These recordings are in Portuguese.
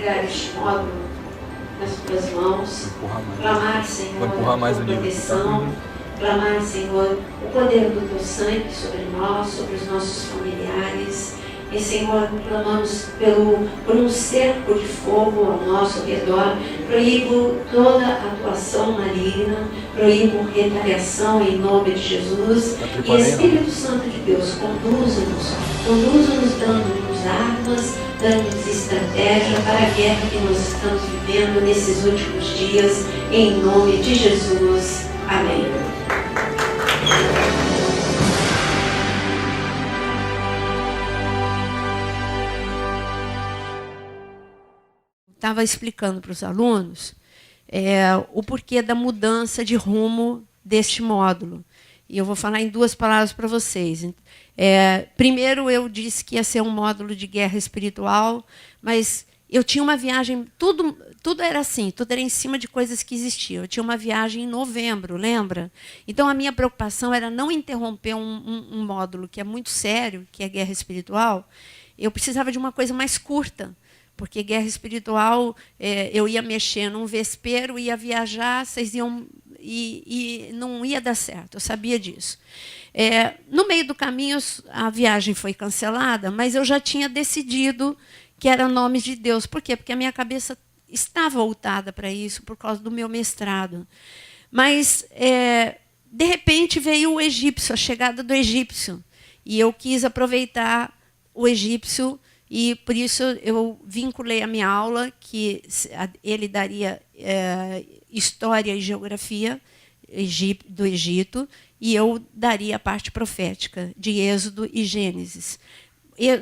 entregar este módulo nas tuas mãos, clamar, Senhor, a tua proteção, clamar, Senhor, o poder do teu sangue sobre nós, sobre os nossos familiares. E, Senhor, clamamos por um cerco de fogo ao nosso redor. Proíbo toda atuação maligna, proíbo retaliação em nome de Jesus. E Espírito Santo de Deus, conduza-nos dando-nos armas, dando-nos estratégia para a guerra que nós estamos vivendo nesses últimos dias, em nome de Jesus. Amém. Estava explicando para os alunos o porquê da mudança de rumo deste módulo. E eu vou falar em duas palavras para vocês. Primeiro, eu disse que ia ser um módulo de guerra espiritual, mas eu tinha uma viagem, tudo era assim, tudo era em cima de coisas que existiam. Eu tinha uma viagem em novembro, lembra? Então, a minha preocupação era não interromper um módulo que é muito sério, que é guerra espiritual. Eu precisava de uma coisa mais curta. Porque guerra espiritual, eu ia mexer num vespeiro, ia viajar, vocês iam... E não ia dar certo, eu sabia disso. No meio do caminho, a viagem foi cancelada, mas eu já tinha decidido que era Nomes de Deus. Por quê? Porque a minha cabeça está voltada para isso, por causa do meu mestrado. Mas, de repente, veio o egípcio, a chegada do egípcio. E eu quis aproveitar o egípcio. E, por isso, eu vinculei a minha aula, que ele daria História e Geografia do Egito, e eu daria a parte profética, de Êxodo e Gênesis.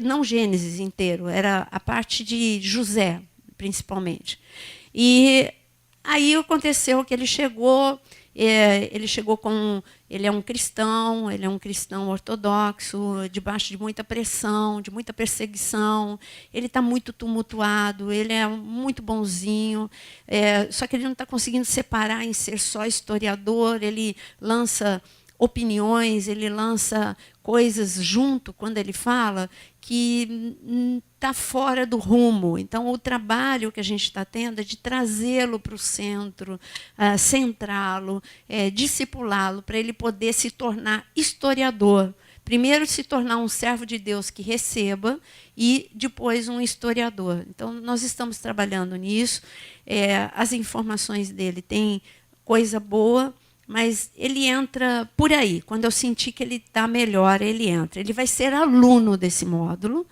Não Gênesis inteiro, era a parte de José, principalmente. E aí aconteceu que ele chegou ele é um cristão ortodoxo, debaixo de muita pressão, de muita perseguição. Ele está muito tumultuado, ele é muito bonzinho, só que ele não está conseguindo separar em ser só historiador. Ele lança opiniões, ele lança coisas junto, quando ele fala, que está fora do rumo. Então, o trabalho que a gente está tendo é de trazê-lo para o centro, centrá-lo, discipulá-lo, para ele poder se tornar historiador. Primeiro, se tornar um servo de Deus que receba, e depois um historiador. Então, nós estamos trabalhando nisso. As informações dele têm coisa boa, mas ele entra por aí. Quando eu sentir que ele está melhor, ele entra. Ele vai ser aluno desse módulo.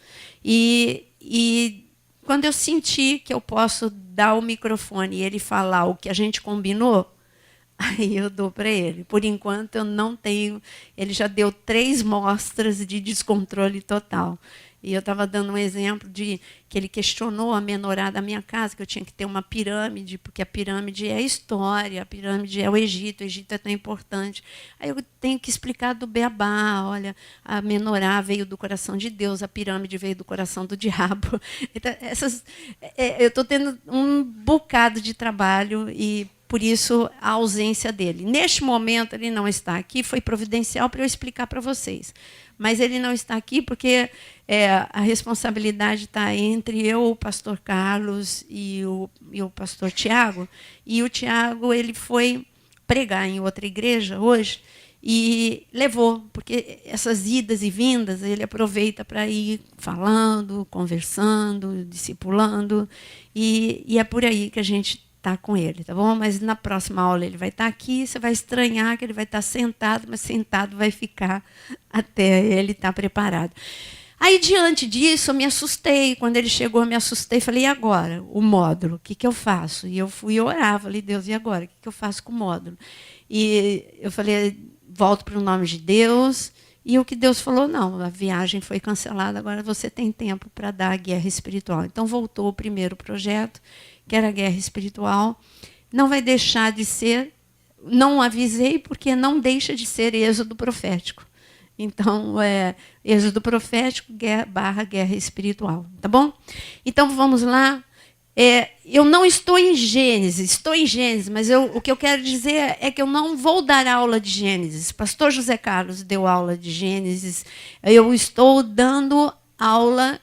E quando eu sentir que eu posso dar o microfone e ele falar o que a gente combinou, aí eu dou para ele. Por enquanto, eu não tenho... Ele já deu 3 mostras de descontrole total. E eu estava dando um exemplo de que ele questionou a menorá da minha casa, que eu tinha que ter uma pirâmide, porque a pirâmide é a história, a pirâmide é o Egito é tão importante. Aí eu tenho que explicar do beabá, olha, a menorá veio do coração de Deus, a pirâmide veio do coração do diabo. Então, eu estou tendo um bocado de trabalho e, por isso, a ausência dele. Neste momento, ele não está aqui, foi providencial para eu explicar para vocês. Mas ele não está aqui porque a responsabilidade está entre eu, o pastor Carlos e o pastor Tiago. E o Tiago, ele foi pregar em outra igreja hoje e levou, porque essas idas e vindas, ele aproveita para ir falando, conversando, discipulando, e é por aí que a gente está com ele, tá bom? Mas na próxima aula ele vai estar aqui, você vai estranhar que ele vai estar sentado, mas sentado vai ficar até ele estar preparado. Aí, diante disso, eu me assustei. Quando ele chegou, eu me assustei. Falei, e agora? O módulo, o que eu faço? E eu fui orar, falei, Deus, e agora? O que eu faço com o módulo? E eu falei, volto para o nome de Deus. E o que Deus falou, não, a viagem foi cancelada, agora você tem tempo para dar a guerra espiritual. Então, voltou o primeiro projeto, que era a guerra espiritual. Não vai deixar de ser, não avisei, porque não deixa de ser êxodo profético. Então, êxodo profético barra guerra espiritual. Tá bom? Então, vamos lá. Eu não estou em Gênesis, estou em Gênesis, mas o que eu quero dizer é que eu não vou dar aula de Gênesis. Pastor José Carlos deu aula de Gênesis. Eu estou dando aula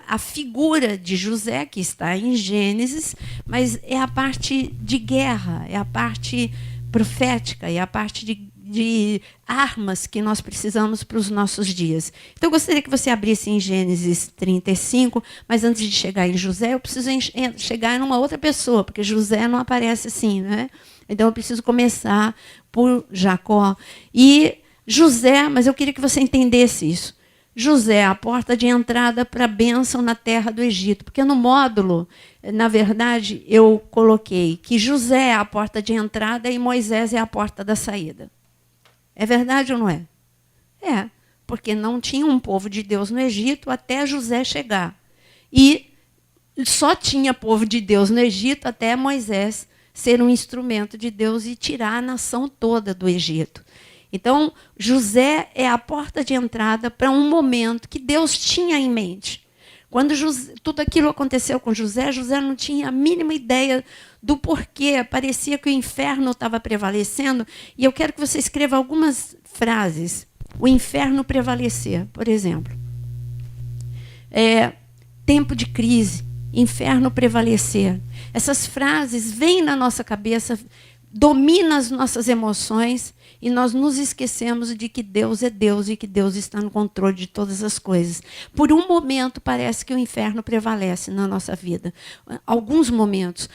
a figura de José, que está em Gênesis, mas é a parte de guerra, é a parte profética, é a parte de armas que nós precisamos para os nossos dias. Então, eu gostaria que você abrisse em Gênesis 35, mas antes de chegar em José, eu preciso chegar em uma outra pessoa, porque José não aparece assim, né? Então, eu preciso começar por Jacó. E José, mas eu queria que você entendesse isso. José é a porta de entrada para a bênção na terra do Egito. Porque no módulo, na verdade, eu coloquei que José é a porta de entrada e Moisés é a porta da saída. É verdade ou não é? É, porque não tinha um povo de Deus no Egito até José chegar. E só tinha povo de Deus no Egito até Moisés ser um instrumento de Deus e tirar a nação toda do Egito. Então, José é a porta de entrada para um momento que Deus tinha em mente. Quando tudo aquilo aconteceu com José, José não tinha a mínima ideia do porquê. Parecia que o inferno estava prevalecendo. E eu quero que você escreva algumas frases. O inferno prevalecer, por exemplo. Tempo de crise, inferno prevalecer. Essas frases vêm na nossa cabeça, dominam as nossas emoções, e nós nos esquecemos de que Deus é Deus e que Deus está no controle de todas as coisas. Por um momento, parece que o inferno prevalece na nossa vida. Alguns momentos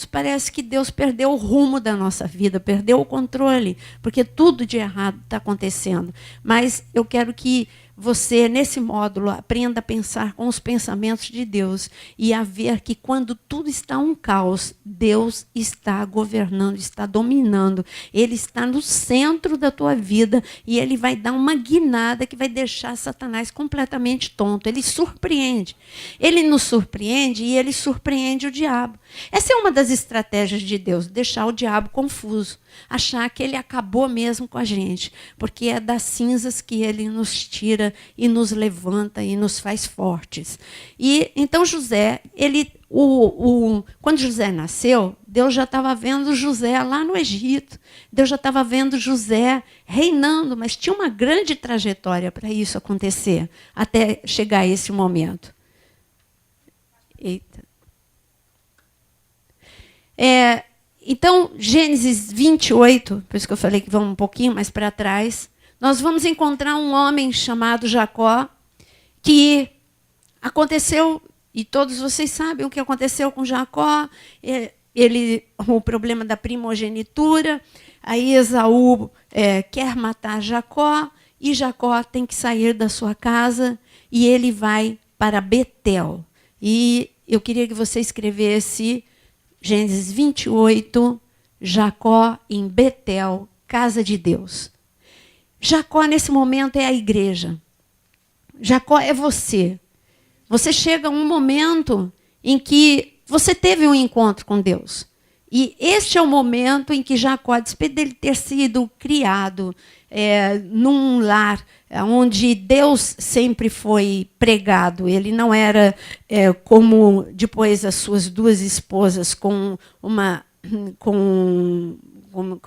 parece que Deus perdeu o rumo da nossa vida, perdeu o controle, porque tudo de errado está acontecendo. Mas eu quero que você, nesse módulo, aprenda a pensar com os pensamentos de Deus e a ver que quando tudo está um caos, Deus está governando, está dominando. Ele está no centro da tua vida e ele vai dar uma guinada que vai deixar Satanás completamente tonto. Ele surpreende. Ele nos surpreende e ele surpreende o diabo. Essa é uma das estratégias de Deus, deixar o diabo confuso. Achar que ele acabou mesmo com a gente, porque é das cinzas que ele nos tira e nos levanta e nos faz fortes. E então José, quando José nasceu, Deus já estava vendo José lá no Egito, Deus já estava vendo José reinando, mas tinha uma grande trajetória para isso acontecer, até chegar a esse momento. Eita. Então, Gênesis 28, por isso que eu falei que vamos um pouquinho mais para trás, nós vamos encontrar um homem chamado Jacó, que aconteceu, e todos vocês sabem o que aconteceu com Jacó, o problema da primogenitura, aí Esaú quer matar Jacó, e Jacó tem que sair da sua casa, e ele vai para Betel. E eu queria que você escrevesse Gênesis 28, Jacó em Betel, casa de Deus. Jacó, nesse momento, é a igreja. Jacó é você. Você chega a um momento em que você teve um encontro com Deus. E este é o momento em que Jacó, despeito dele ter sido criado num lar onde Deus sempre foi pregado, ele não era como depois as suas duas esposas como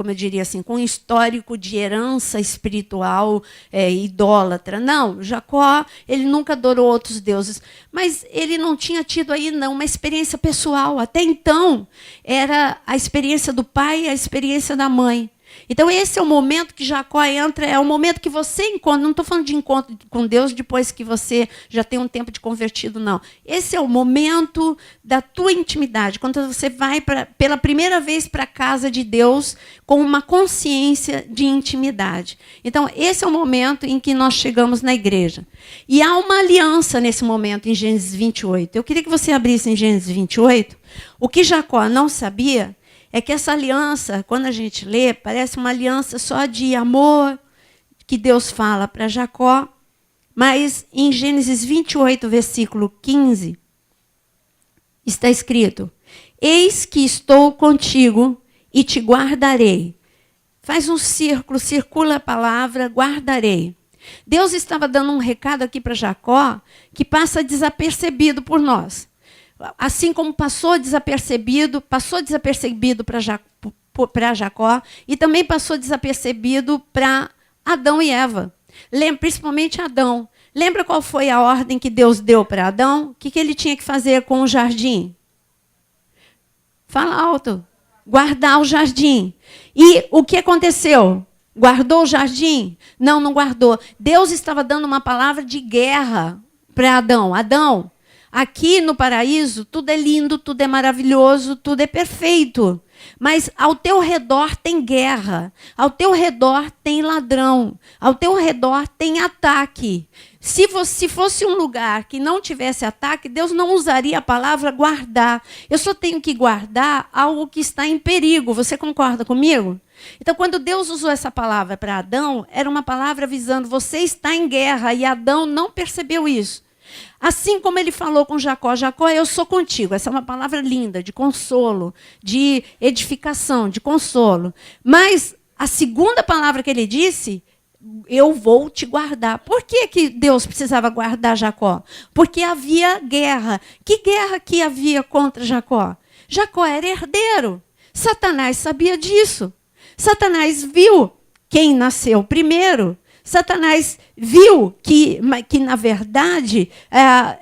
eu diria assim, com um histórico de herança espiritual idólatra. Não, Jacó, ele nunca adorou outros deuses, mas ele não tinha tido aí não uma experiência pessoal. Até então, era a experiência do pai e a experiência da mãe. Então, esse é o momento que Jacó entra, é o momento que você encontra, não estou falando de encontro com Deus depois que você já tem um tempo de convertido, não. Esse é o momento da tua intimidade, quando você vai pela primeira vez para a casa de Deus com uma consciência de intimidade. Então, esse é o momento em que nós chegamos na igreja. E há uma aliança nesse momento, em Gênesis 28. Eu queria que você abrisse em Gênesis 28. O que Jacó não sabia é que essa aliança, quando a gente lê, parece uma aliança só de amor que Deus fala para Jacó, mas em Gênesis 28, versículo 15, está escrito: eis que estou contigo e te guardarei. Faz um círculo, circula a palavra guardarei. Deus estava dando um recado aqui para Jacó que passa desapercebido por nós. Assim como passou desapercebido para Jacó e também passou desapercebido para Adão e Eva. Principalmente Adão. Lembra qual foi a ordem que Deus deu para Adão? O que ele tinha que fazer com o jardim? Fala alto. Guardar o jardim. E o que aconteceu? Guardou o jardim? Não, não guardou. Deus estava dando uma palavra de guerra para Adão. Adão, aqui no paraíso, tudo é lindo, tudo é maravilhoso, tudo é perfeito. Mas ao teu redor tem guerra, ao teu redor tem ladrão, ao teu redor tem ataque. Se fosse um lugar que não tivesse ataque, Deus não usaria a palavra guardar. Eu só tenho que guardar algo que está em perigo. Você concorda comigo? Então, quando Deus usou essa palavra para Adão, era uma palavra avisando, você está em guerra, e Adão não percebeu isso. Assim como ele falou com Jacó, Jacó, eu sou contigo. Essa é uma palavra linda, de consolo, de edificação, de consolo. Mas a segunda palavra que ele disse, eu vou te guardar. Por que Deus precisava guardar Jacó? Porque havia guerra. Que guerra que havia contra Jacó? Jacó era herdeiro. Satanás sabia disso. Satanás viu quem nasceu primeiro. Satanás viu que na verdade,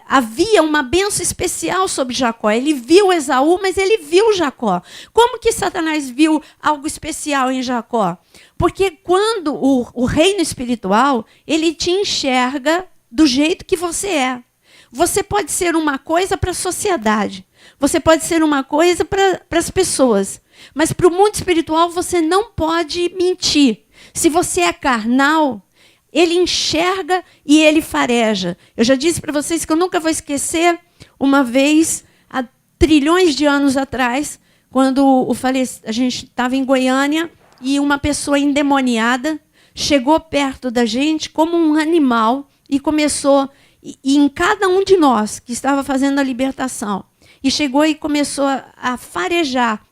havia uma bênção especial sobre Jacó. Ele viu Esaú, mas ele viu Jacó. Como que Satanás viu algo especial em Jacó? Porque quando o reino espiritual, ele te enxerga do jeito que você é. Você pode ser uma coisa para a sociedade. Você pode ser uma coisa para as pessoas. Mas para o mundo espiritual, você não pode mentir. Se você é carnal, ele enxerga e ele fareja. Eu já disse para vocês que eu nunca vou esquecer uma vez, há trilhões de anos atrás, quando a gente estava em Goiânia e uma pessoa endemoniada chegou perto da gente como um animal e começou, e em cada um de nós que estava fazendo a libertação, e chegou e começou a farejar,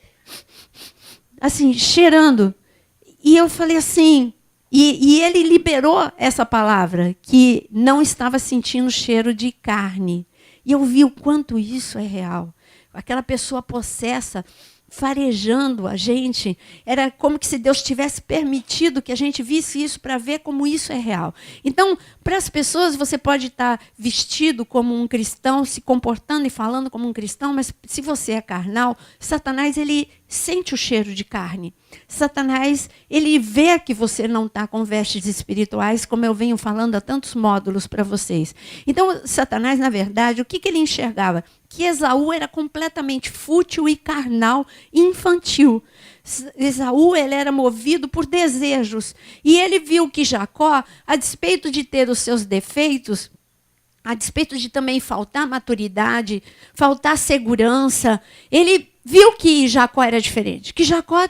assim, cheirando. E eu falei assim... E ele liberou essa palavra, que não estava sentindo cheiro de carne. E eu vi o quanto isso é real. Aquela pessoa possessa, farejando a gente, era como que se Deus tivesse permitido que a gente visse isso para ver como isso é real. Então, para as pessoas, você pode estar vestido como um cristão, se comportando e falando como um cristão, mas se você é carnal, Satanás, ele sente o cheiro de carne. Satanás, ele vê que você não está com vestes espirituais, como eu venho falando há tantos módulos para vocês. Então, Satanás, na verdade, o que ele enxergava? Que Esaú era completamente fútil e carnal e infantil. Esaú, ele era movido por desejos. E ele viu que Jacó, a despeito de ter os seus defeitos, a despeito de também faltar maturidade, faltar segurança, ele viu que Jacó era diferente, que Jacó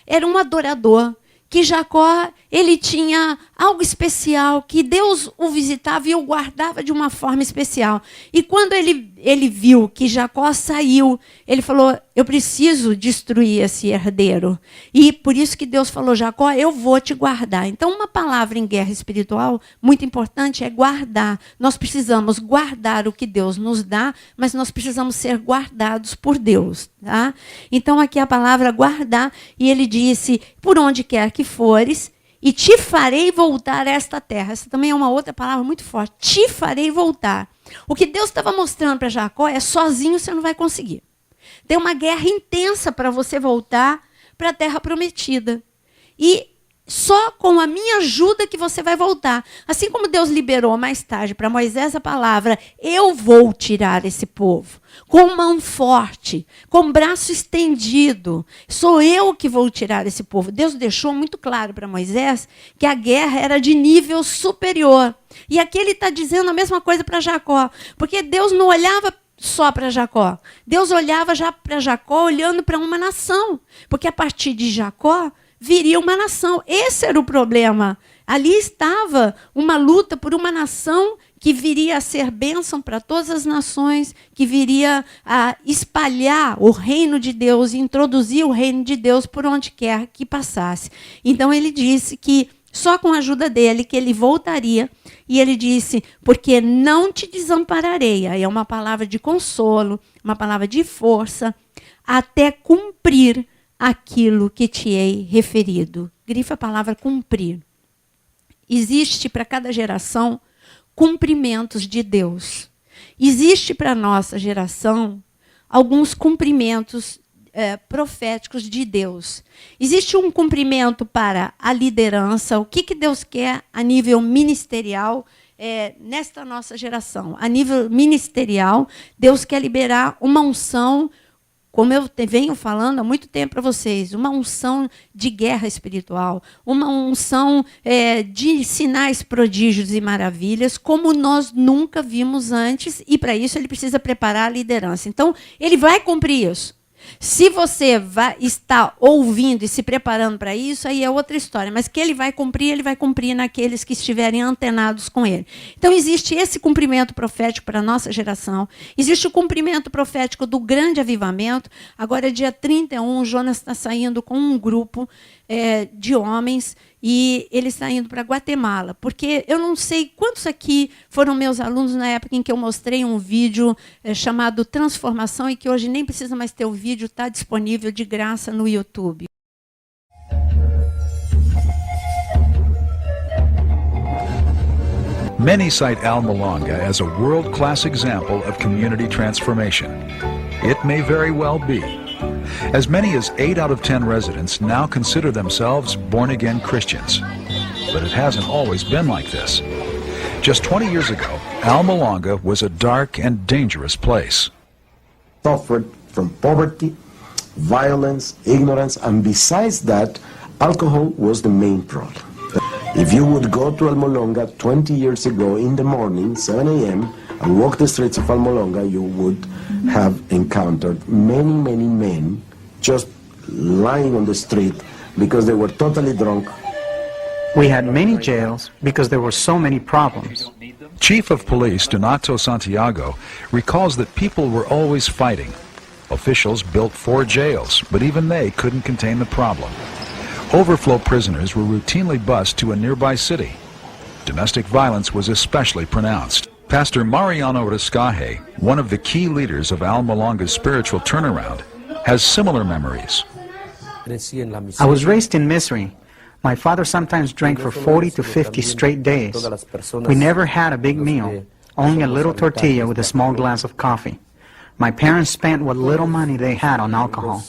era um adorador, que Jacó, ele tinha algo especial, que Deus o visitava e o guardava de uma forma especial. E quando ele viu que Jacó saiu, ele falou, eu preciso destruir esse herdeiro. E por isso que Deus falou, Jacó, eu vou te guardar. Então, uma palavra em guerra espiritual muito importante é guardar. Nós precisamos guardar o que Deus nos dá, mas nós precisamos ser guardados por Deus. Tá? Então, aqui a palavra guardar, e ele disse, por onde quer que fores, e te farei voltar a esta terra. Essa também é uma outra palavra muito forte. Te farei voltar. O que Deus estava mostrando para Jacó é sozinho você não vai conseguir. Tem uma guerra intensa para você voltar para a terra prometida. E só com a minha ajuda que você vai voltar. Assim como Deus liberou mais tarde para Moisés a palavra, eu vou tirar esse povo. Com mão forte, com braço estendido. Sou eu que vou tirar esse povo. Deus deixou muito claro para Moisés que a guerra era de nível superior. E aqui ele está dizendo a mesma coisa para Jacó. Porque Deus não olhava só para Jacó. Deus olhava já para Jacó olhando para uma nação. Porque a partir de Jacó viria uma nação. Esse era o problema. Ali estava uma luta por uma nação que viria a ser bênção para todas as nações, que viria a espalhar o reino de Deus e introduzir o reino de Deus por onde quer que passasse. Então ele disse que só com a ajuda dele que ele voltaria, e ele disse, porque não te desampararei. Aí é uma palavra de consolo, uma palavra de força, até cumprir aquilo que te hei referido. Grifa a palavra cumprir. Existe para cada geração cumprimentos de Deus. Existe para a nossa geração alguns cumprimentos proféticos de Deus. Existe um cumprimento para a liderança, o que Deus quer a nível ministerial nesta nossa geração. A nível ministerial, Deus quer liberar uma unção, como eu venho falando há muito tempo para vocês, uma unção de guerra espiritual, uma unção de sinais, prodígios e maravilhas, como nós nunca vimos antes, e para isso ele precisa preparar a liderança. Então, ele vai cumprir isso. Se você está ouvindo e se preparando para isso, aí é outra história. Mas que ele vai cumprir naqueles que estiverem antenados com ele. Então, existe esse cumprimento profético para a nossa geração. Existe o cumprimento profético do grande avivamento. Agora, dia 31, o Jonas está saindo com um grupo de homens e ele está indo para Guatemala. Porque eu não sei quantos aqui foram meus alunos na época em que eu mostrei um vídeo chamado Transformação e que hoje nem precisa mais ter o vídeo, está disponível de graça no YouTube. Many cite Almolonga as a world-class example of community transformation. It may very well be. As many as 8 out of 10 residents now consider themselves born-again Christians. But it hasn't always been like this. Just 20 years ago, Almolonga was a dark and dangerous place. Suffered from poverty, violence, ignorance, and besides that, alcohol was the main problem. If you would go to Almolonga 20 years ago in the morning, 7 a.m., and walk the streets of Almolonga, you would have encountered many, many men just lying on the street because they were totally drunk. We had many jails because there were so many problems. Chief of Police Donato Santiago recalls that people were always fighting. Officials built 4 jails, but even they couldn't contain the problem. Overflow prisoners were routinely bused to a nearby city. Domestic violence was especially pronounced. Pastor Mariano Riscaje, one of the key leaders of Almolonga's spiritual turnaround, has similar memories. I was raised in misery. My father sometimes drank for 40 to 50 straight days. We never had a big meal, only a little tortilla with a small glass of coffee. My parents spent what little money they had on alcohol.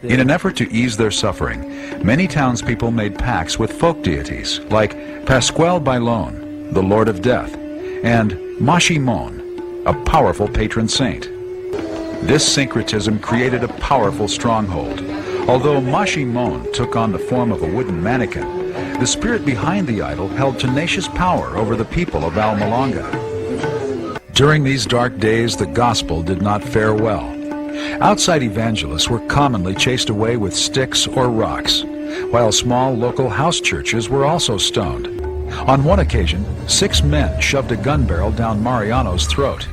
In an effort to ease their suffering, many townspeople made pacts with folk deities like Pascual Bailon, the Lord of Death, and Mashimon, a powerful patron saint. This syncretism created a powerful stronghold. Although Mashimon took on the form of a wooden mannequin, the spirit behind the idol held tenacious power over the people of Almolonga. During these dark days, the gospel did not fare well. Outside evangelists were commonly chased away with sticks or rocks, while small local house churches were also stoned. On one occasion, 6 men shoved a gun barrel down Mariano's throat.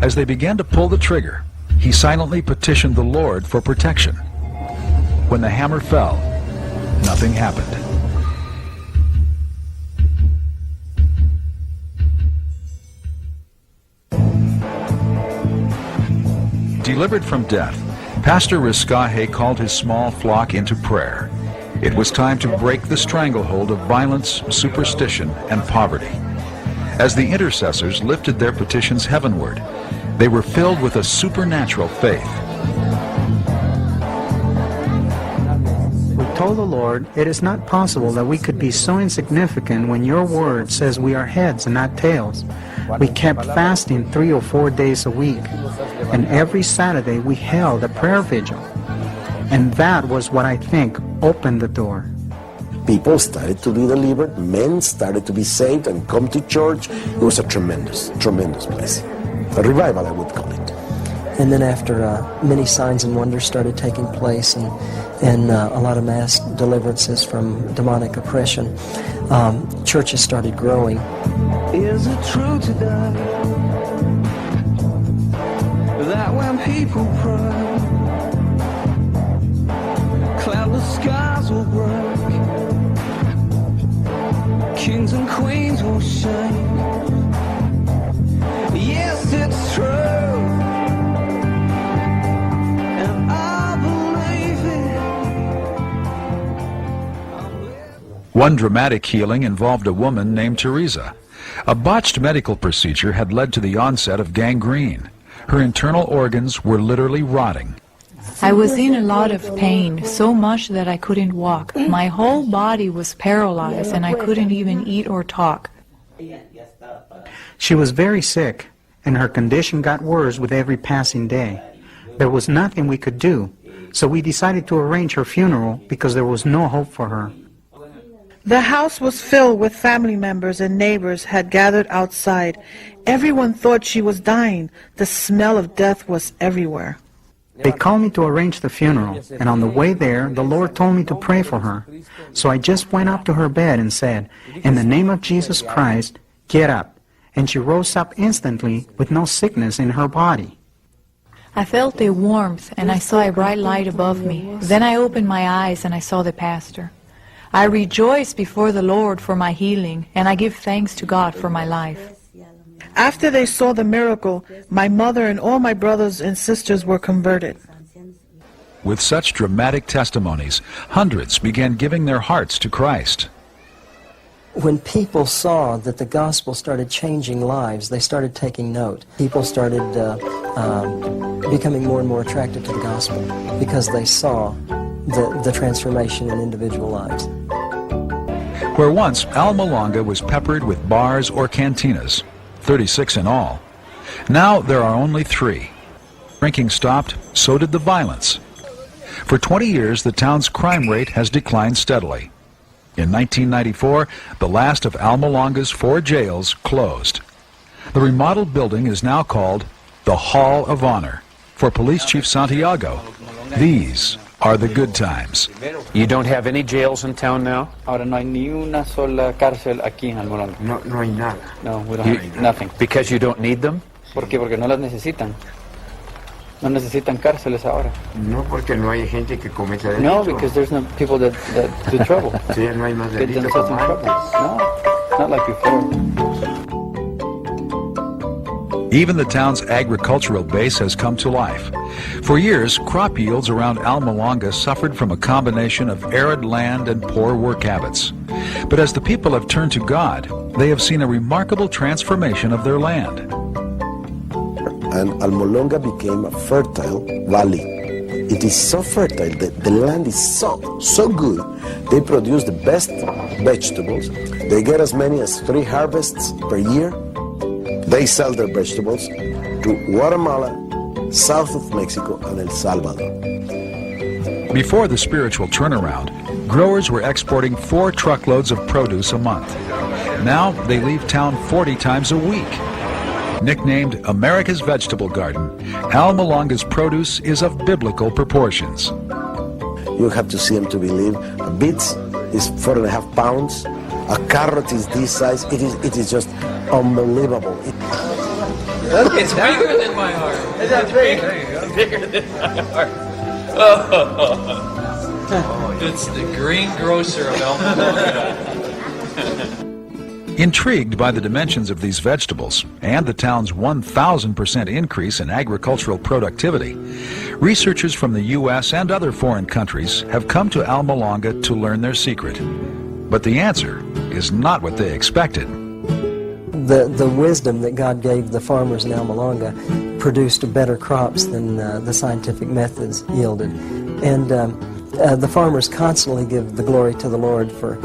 As they began to pull the trigger, he silently petitioned the Lord for protection. When the hammer fell, nothing happened. Delivered from death, Pastor Riscaje called his small flock into prayer. It was time to break the stranglehold of violence, superstition, and poverty. As the intercessors lifted their petitions heavenward, they were filled with a supernatural faith. We told the Lord, it is not possible that we could be so insignificant when your word says we are heads and not tails. We kept fasting 3 or 4 days a week, and every Saturday we held a prayer vigil. And that was what I think opened the door. People started to be delivered, men started to be saved and come to church. It was a tremendous, tremendous blessing. A revival, I would call it. And then after many signs and wonders started taking place and a lot of mass deliverances from demonic oppression, churches started growing. Is it true today that when people pray, cloudless skies will break, kings and queens will shake? Yes, it's true, and I believe it. One dramatic healing involved a woman named Teresa. A botched medical procedure had led to the onset of gangrene. Her internal organs were literally rotting. I was in a lot of pain, so much that I couldn't walk. My whole body was paralyzed and I couldn't even eat or talk. She was very sick, and her condition got worse with every passing day. There was nothing we could do, so we decided to arrange her funeral because there was no hope for her. The house was filled with family members and neighbors had gathered outside. Everyone thought she was dying. The smell of death was everywhere. They called me to arrange the funeral, and on the way there, the Lord told me to pray for her. So I just went up to her bed and said, "In the name of Jesus Christ, get up." And she rose up instantly with no sickness in her body. I felt a warmth and I saw a bright light above me. Then I opened my eyes and I saw the pastor. I rejoice before the Lord for my healing, and I give thanks to God for my life. After they saw the miracle, my mother and all my brothers and sisters were converted. With such dramatic testimonies, hundreds began giving their hearts to Christ. When people saw that the gospel started changing lives, they started taking note. People started becoming more and more attracted to the gospel because they saw the transformation in individual lives. Where once Alma Longa was peppered with bars or cantinas, 36 in all, now there are only 3. Drinking stopped, so did the violence. For 20 years, the town's crime rate has declined steadily. In 1994, the last of Alma Longa's 4 jails closed. The remodeled building is now called the Hall of Honor. For Police Chief Santiago, these are the good times. You don't have any jails in town now? Ahora no hay ni una sola cárcel aquí en Almolonga. No hay nada. No, we don't have nothing. Because you don't need them? ¿Por qué? Porque no las necesitan. No necesitan cárceles ahora. No, porque no hay gente que cometa delitos. No, because there's no people that do trouble. Sí, no hay más Get delitos themselves in como trouble. antes. No, not like before. Even the town's agricultural base has come to life. For years, crop yields around Alma Longa suffered from a combination of arid land and poor work habits. But as the people have turned to God, they have seen a remarkable transformation of their land. And Almolonga became a fertile valley. It is so fertile that the land is so good. They produce the best vegetables. They get as many as 3 harvests per year. They sell their vegetables to Guatemala, south of Mexico, and El Salvador. Before the spiritual turnaround, growers were exporting 4 truckloads of produce a month. Now they leave town 40 times a week. Nicknamed America's Vegetable Garden, Alma Longa's produce is of biblical proportions. You have to see them to believe. A beet is 4.5 pounds. A carrot is this size. It is just unbelievable. It's bigger than my heart. It's bigger than my heart. Oh, it's the greengrocer of Alma. Intrigued by the dimensions of these vegetables and the town's 1,000% increase in agricultural productivity, researchers from the U.S. and other foreign countries have come to Alma Longa to learn their secret. But the answer is not what they expected. The wisdom that God gave the farmers in Alma Longa produced better crops than the scientific methods yielded. And the farmers constantly give the glory to the Lord for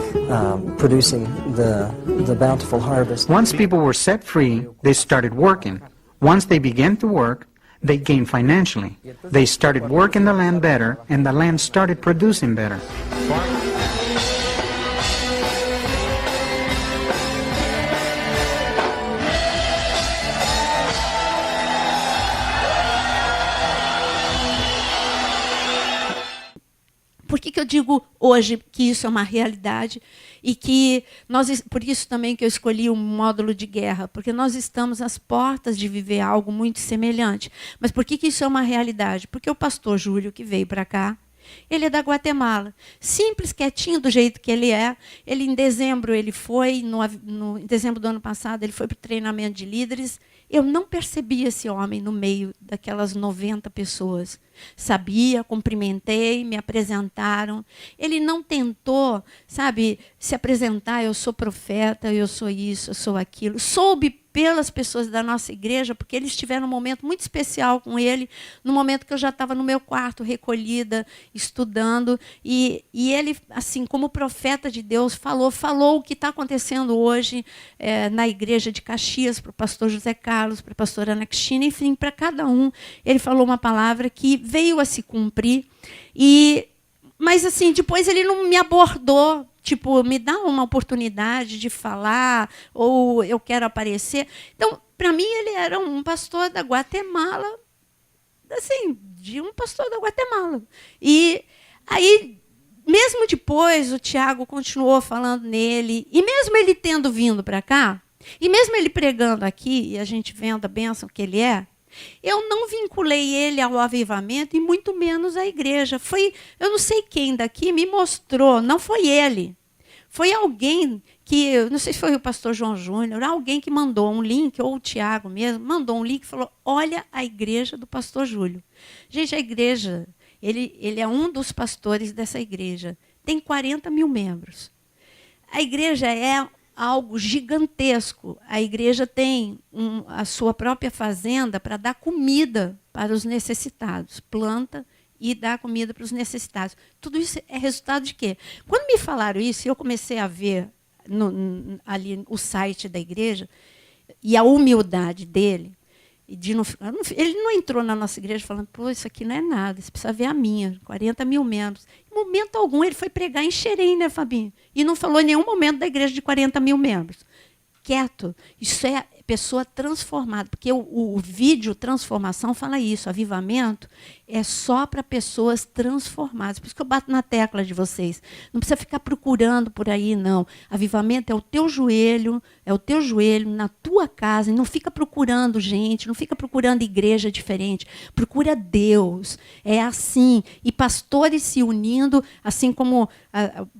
producing the bountiful harvest. Once people were set free, they started working. Once they began to work, they gained financially. They started working the land better, and the land started producing better. Por que eu digo hoje que isso é uma realidade e que por isso também que eu escolhi um módulo de guerra, porque nós estamos às portas de viver algo muito semelhante. Mas por que isso é uma realidade? Porque o pastor Júlio, que veio para cá, ele é da Guatemala, simples, quietinho do jeito que ele é. Ele em dezembro em dezembro do ano passado ele foi para o treinamento de líderes. Eu não percebi esse homem no meio daquelas 90 pessoas. Sabia, cumprimentei, me apresentaram. Ele não tentou, sabe, se apresentar, eu sou profeta, eu sou isso, eu sou aquilo. Soube pelas pessoas da nossa igreja, porque eles tiveram um momento muito especial com ele, no momento que eu já estava no meu quarto, recolhida, estudando, e ele, assim, como profeta de Deus, falou o que está acontecendo hoje na igreja de Caxias, para o pastor José Carlos, para a pastora Ana Cristina, enfim, para cada um. Ele falou uma palavra que veio a se cumprir, mas assim, depois ele não me abordou, tipo, me dá uma oportunidade de falar, ou eu quero aparecer. Então, para mim, ele era um pastor da Guatemala, assim, de um pastor da Guatemala. E aí, mesmo depois, o Tiago continuou falando nele, e mesmo ele tendo vindo para cá, e mesmo ele pregando aqui, e a gente vendo a bênção que ele é, eu não vinculei ele ao avivamento e muito menos à igreja. Eu não sei quem daqui me mostrou, não foi ele. Foi alguém que, não sei se foi o pastor João Júnior, alguém que mandou um link, ou o Tiago mesmo, mandou um link e falou, olha a igreja do pastor Júlio. Gente, a igreja, ele é um dos pastores dessa igreja. Tem 40 mil membros. A igreja é algo gigantesco. A igreja tem a sua própria fazenda para dar comida para os necessitados. Planta e dá comida para os necessitados. Tudo isso é resultado de quê? Quando me falaram isso, eu comecei a ver ali o site da igreja e a humildade dele. Ele não entrou na nossa igreja falando, pô, isso aqui não é nada, você precisa ver a minha, 40 mil membros. Em momento algum, ele foi pregar em Xerém, né, Fabinho? E não falou em nenhum momento da igreja de 40 mil membros. Quieto. Isso é pessoa transformada, porque o vídeo transformação fala isso, avivamento é só para pessoas transformadas. Por isso que eu bato na tecla de vocês. Não precisa ficar procurando por aí, não. Avivamento é o teu joelho na tua casa, e não fica procurando gente, não fica procurando igreja diferente, procura Deus. É assim. E pastores se unindo, assim como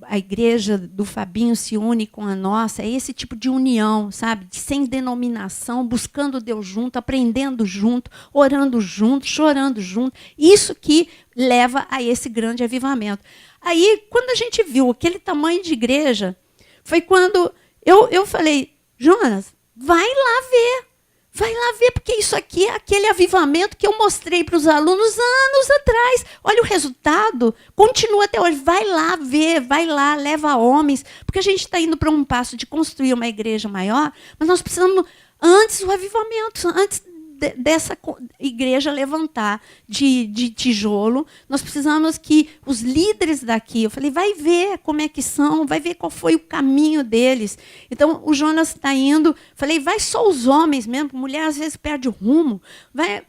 a igreja do Fabinho se une com a nossa, é esse tipo de união, sabe? Sem denominação, buscando Deus junto, aprendendo junto, orando junto, chorando junto. Isso que leva a esse grande avivamento. Aí, quando a gente viu aquele tamanho de igreja, foi quando eu falei, Jonas, vai lá ver, porque isso aqui é aquele avivamento que eu mostrei para os alunos anos atrás. Olha o resultado, continua até hoje. Vai lá ver, vai lá, leva homens, porque a gente está indo para um passo de construir uma igreja maior, mas nós precisamos, antes do avivamento, antes dessa igreja levantar de tijolo, nós precisamos que os líderes daqui, eu falei, vai ver como é que são, vai ver qual foi o caminho deles. Então, o Jonas está indo, falei, vai só os homens mesmo, mulher às vezes perde o rumo, vai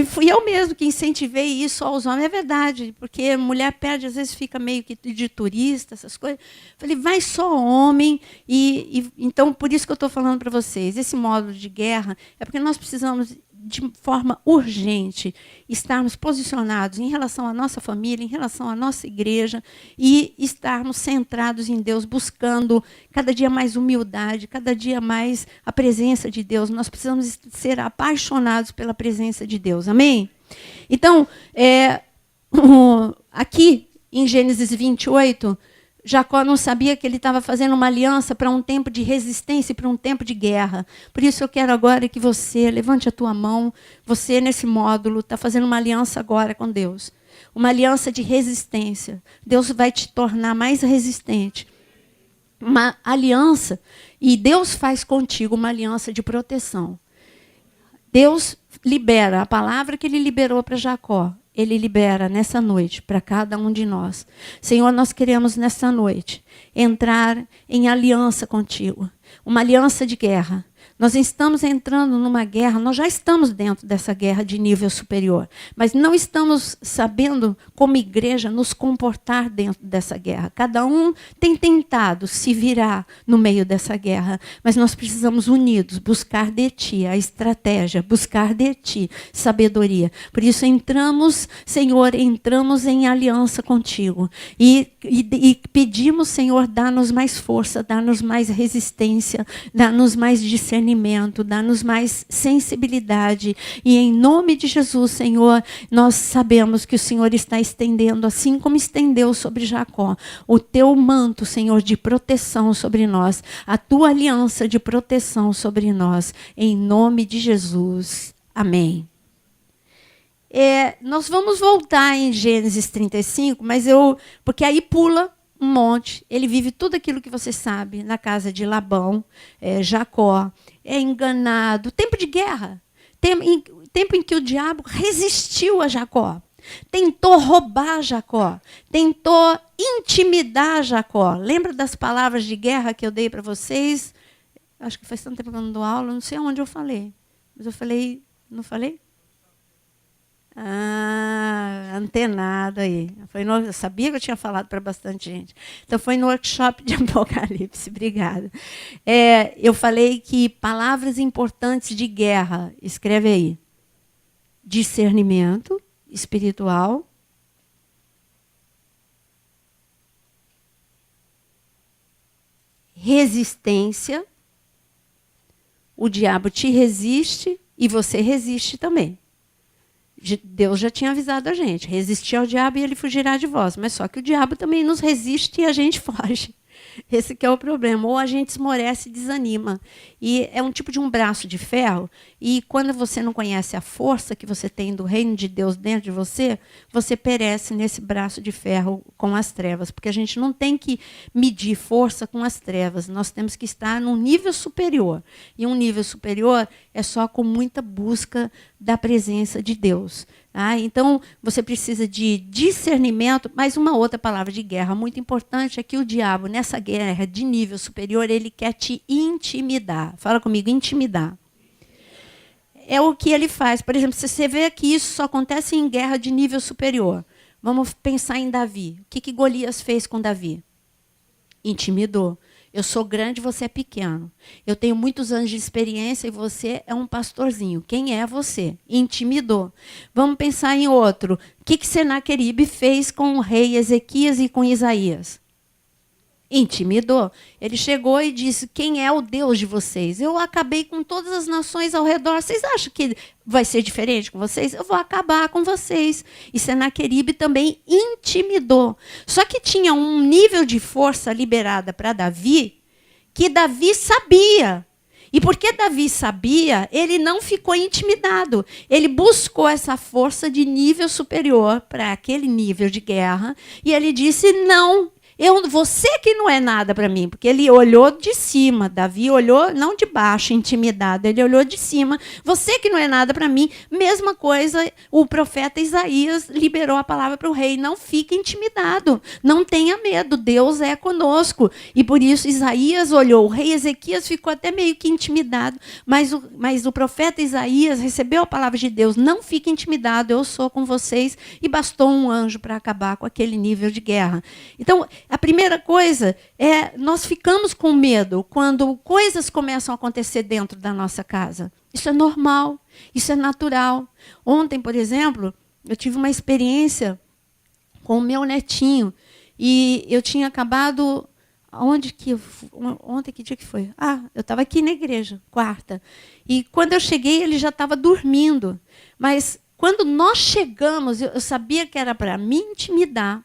fui eu mesmo que incentivei isso aos homens, é verdade, porque mulher perde, às vezes fica meio que de turista, essas coisas. Falei, vai só homem, então, por isso que eu estou falando para vocês, esse módulo de guerra é porque nós precisamos, de forma urgente, estarmos posicionados em relação à nossa família, em relação à nossa igreja, e estarmos centrados em Deus, buscando cada dia mais humildade, cada dia mais a presença de Deus. Nós precisamos ser apaixonados pela presença de Deus. Amém? Então, aqui em Gênesis 28, Jacó não sabia que ele estava fazendo uma aliança para um tempo de resistência e para um tempo de guerra. Por isso eu quero agora que você, levante a tua mão, você nesse módulo está fazendo uma aliança agora com Deus. Uma aliança de resistência. Deus vai te tornar mais resistente. Uma aliança, e Deus faz contigo uma aliança de proteção. Deus libera a palavra que ele liberou para Jacó. Ele libera nessa noite para cada um de nós. Senhor, nós queremos nessa noite entrar em aliança contigo. Uma aliança de guerra. Nós estamos entrando numa guerra, nós já estamos dentro dessa guerra de nível superior, mas não estamos sabendo, como igreja, nos comportar dentro dessa guerra. Cada um tem tentado se virar no meio dessa guerra, mas nós precisamos unidos buscar de Ti a estratégia, buscar de Ti sabedoria. Por isso entramos, Senhor, entramos em aliança contigo e pedimos, Senhor, dá-nos mais força, dá-nos mais resistência, dá-nos mais discernimento, discernimento, dá-nos mais sensibilidade. E em nome de Jesus, Senhor, nós sabemos que o Senhor está estendendo, assim como estendeu sobre Jacó, o teu manto, Senhor, de proteção sobre nós, a tua aliança de proteção sobre nós, em nome de Jesus. Amém. Nós vamos voltar em Gênesis 35, porque aí pula um monte. Ele vive tudo aquilo que você sabe na casa de Labão, Jacó, é enganado. Tempo de guerra. Tempo em que o diabo resistiu a Jacó. Tentou roubar Jacó. Tentou intimidar Jacó. Lembra das palavras de guerra que eu dei para vocês? Acho que faz tanto tempo que eu não dou aula, não sei onde eu falei. Mas eu falei, não falei? Antenado aí. Eu sabia que eu tinha falado para bastante gente. Então, foi no workshop de Apocalipse. Obrigada. Eu falei que palavras importantes de guerra, escreve aí. Discernimento espiritual. Resistência. O diabo te resiste e você resiste também. Deus já tinha avisado a gente, resistir ao diabo e ele fugirá de vós. Mas só que o diabo também nos resiste e a gente foge. Esse que é o problema. Ou a gente esmorece e desanima. E é um tipo de um braço de ferro. E quando você não conhece a força que você tem do reino de Deus dentro de você, você perece nesse braço de ferro com as trevas. Porque a gente não tem que medir força com as trevas. Nós temos que estar num nível superior. E um nível superior é só com muita busca da presença de Deus. Então, você precisa de discernimento, mas uma outra palavra de guerra muito importante é que o diabo, nessa guerra de nível superior, ele quer te intimidar. Fala comigo, intimidar. É o que ele faz. Por exemplo, se você vê que isso só acontece em guerra de nível superior, vamos pensar em Davi. O que Golias fez com Davi? Intimidou. Eu sou grande, você é pequeno. Eu tenho muitos anos de experiência e você é um pastorzinho. Quem é você? Intimidou. Vamos pensar em outro. O que Senaqueribe fez com o rei Ezequias e com Isaías? Intimidou. Ele chegou e disse, quem é o Deus de vocês? Eu acabei com todas as nações ao redor. Vocês acham que vai ser diferente com vocês? Eu vou acabar com vocês. E Senaqueribe também intimidou. Só que tinha um nível de força liberada para Davi, que Davi sabia. E porque Davi sabia, ele não ficou intimidado. Ele buscou essa força de nível superior para aquele nível de guerra. E ele disse, não, você que não é nada para mim, porque ele olhou de cima, Davi olhou não de baixo, intimidado, ele olhou de cima, você que não é nada para mim. Mesma coisa, o profeta Isaías liberou a palavra para o rei, não fique intimidado, não tenha medo, Deus é conosco. E por isso Isaías olhou, o rei Ezequias ficou até meio que intimidado, mas o profeta Isaías recebeu a palavra de Deus, não fique intimidado, eu sou com vocês, e bastou um anjo para acabar com aquele nível de guerra. Então, a primeira coisa é, nós ficamos com medo quando coisas começam a acontecer dentro da nossa casa. Isso é normal, isso é natural. Ontem, por exemplo, eu tive uma experiência com o meu netinho e eu tinha acabado... Ontem, que dia que foi? Eu estava aqui na igreja, quarta. E quando eu cheguei, ele já estava dormindo. Mas quando nós chegamos, eu sabia que era para me intimidar,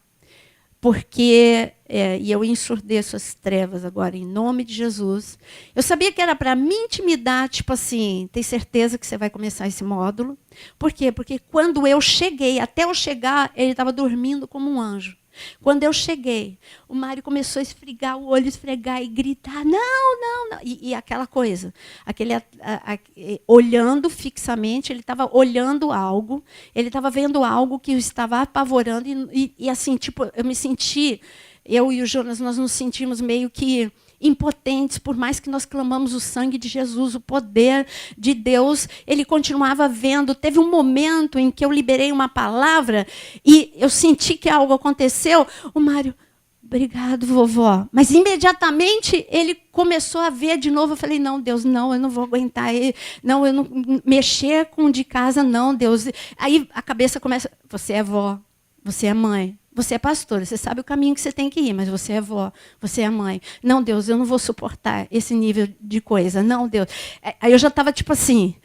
porque, e eu ensurdeço as trevas agora, em nome de Jesus. Eu sabia que era para me intimidar, tipo assim, tem certeza que você vai começar esse módulo? Por quê? Porque quando eu cheguei, até eu chegar, ele estava dormindo como um anjo. Quando eu cheguei, o Mário começou a esfregar o olho, esfregar e gritar, não, não, não. E aquela coisa, olhando fixamente, ele estava olhando algo, ele estava vendo algo que o estava apavorando. E assim, tipo, eu e o Jonas, nós nos sentimos meio que impotentes, por mais que nós clamamos o sangue de Jesus, o poder de Deus, ele continuava vendo. Teve um momento em que eu liberei uma palavra e eu senti que algo aconteceu. O Mário, obrigado, vovó. Mas imediatamente ele começou a ver de novo. Eu falei, não, Deus, não, eu não vou aguentar. Não, eu não mexer com o de casa, não, Deus. Aí a cabeça começa, você é vó, você é mãe. você é pastora, você sabe o caminho que você tem que ir, mas você é avó, você é mãe. Não, Deus, eu não vou suportar esse nível de coisa. Não, Deus. Aí eu já estava tipo assim,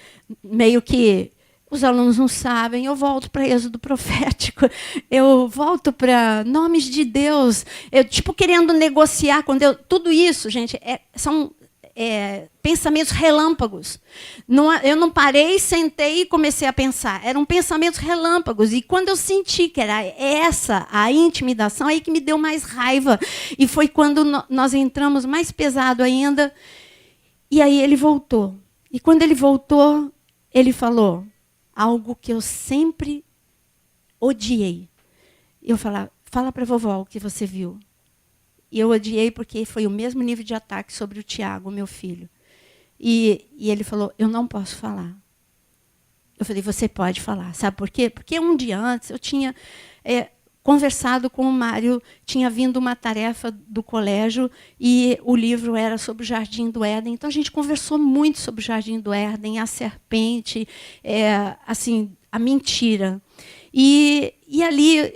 meio que os alunos não sabem, eu volto para êxodo profético, eu volto para nomes de Deus, eu tipo querendo negociar com Deus. Tudo isso, gente, são pensamentos relâmpagos. Eu não parei, sentei e comecei a pensar. Eram pensamentos relâmpagos. E quando eu senti que era essa a intimidação, aí que me deu mais raiva. E foi quando nós entramos mais pesado ainda. E aí ele voltou. E quando ele voltou, ele falou algo que eu sempre odiei. Eu falava, fala para a vovó o que você viu. E eu odiei porque foi o mesmo nível de ataque sobre o Tiago, meu filho. E ele falou, eu não posso falar. Eu falei, você pode falar. Sabe por quê? Porque um dia antes eu tinha conversado com o Mário, tinha vindo uma tarefa do colégio e o livro era sobre o Jardim do Éden. Então a gente conversou muito sobre o Jardim do Éden, a serpente, assim, a mentira. E ali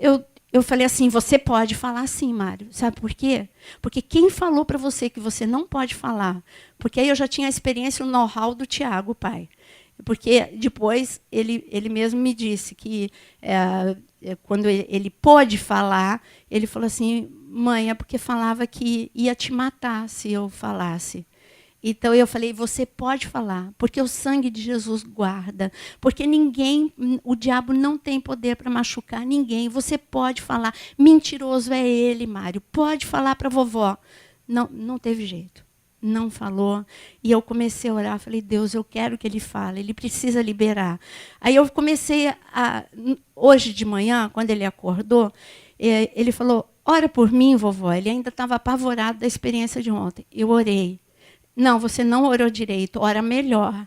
eu falei assim, você pode falar sim, Mário. Sabe por quê? Porque quem falou para você que você não pode falar? Porque aí eu já tinha a experiência, o know-how do Tiago, pai. Porque depois ele mesmo me disse que quando ele pôde falar, ele falou assim, mãe, é porque falava que ia te matar se eu falasse. Então eu falei, você pode falar, porque o sangue de Jesus guarda, porque o diabo não tem poder para machucar ninguém, você pode falar. Mentiroso é ele, Mário, pode falar para a vovó. Não teve jeito, não falou. E eu comecei a orar, falei, Deus, eu quero que ele fale, ele precisa liberar. Aí eu comecei hoje de manhã, quando ele acordou, ele falou, ora por mim, vovó. Ele ainda estava apavorado da experiência de ontem. Eu orei. Não, você não orou direito, ora melhor.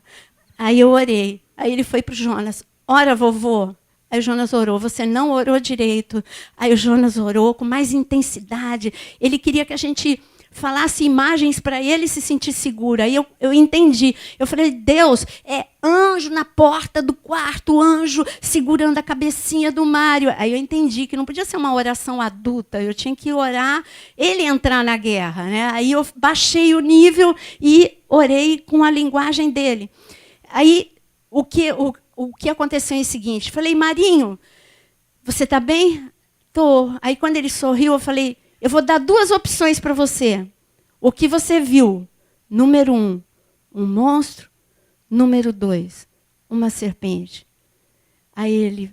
Aí eu orei. Aí ele foi para o Jonas, ora, vovô. Aí o Jonas orou, você não orou direito. Aí o Jonas orou com mais intensidade. Ele queria que a gente falasse imagens para ele se sentir seguro. Aí eu entendi. Eu falei, Deus, anjo na porta do quarto, anjo segurando a cabecinha do Mário. Aí eu entendi que não podia ser uma oração adulta, eu tinha que orar, ele entrar na guerra, né? Aí eu baixei o nível e orei com a linguagem dele. Aí o que aconteceu é o seguinte, falei, Marinho, você está bem? Tô. Aí quando ele sorriu, eu falei, eu vou dar 2 opções para você. O que você viu? Número 1, um monstro. Número 2, uma serpente. Aí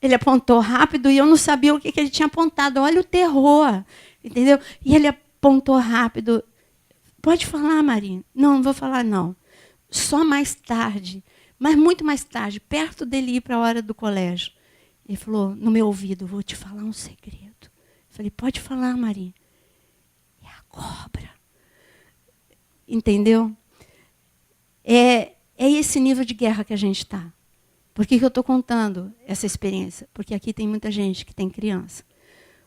ele apontou rápido e eu não sabia o que ele tinha apontado. Olha o terror, entendeu? E ele apontou rápido. Pode falar, Marinho? Não vou falar, não. Só mais tarde, mas muito mais tarde, perto dele ir para a hora do colégio. Ele falou, no meu ouvido, vou te falar um segredo. Falei, pode falar, Maria. É a cobra. Entendeu? É esse nível de guerra que a gente está. Por que eu estou contando essa experiência? Porque aqui tem muita gente que tem criança.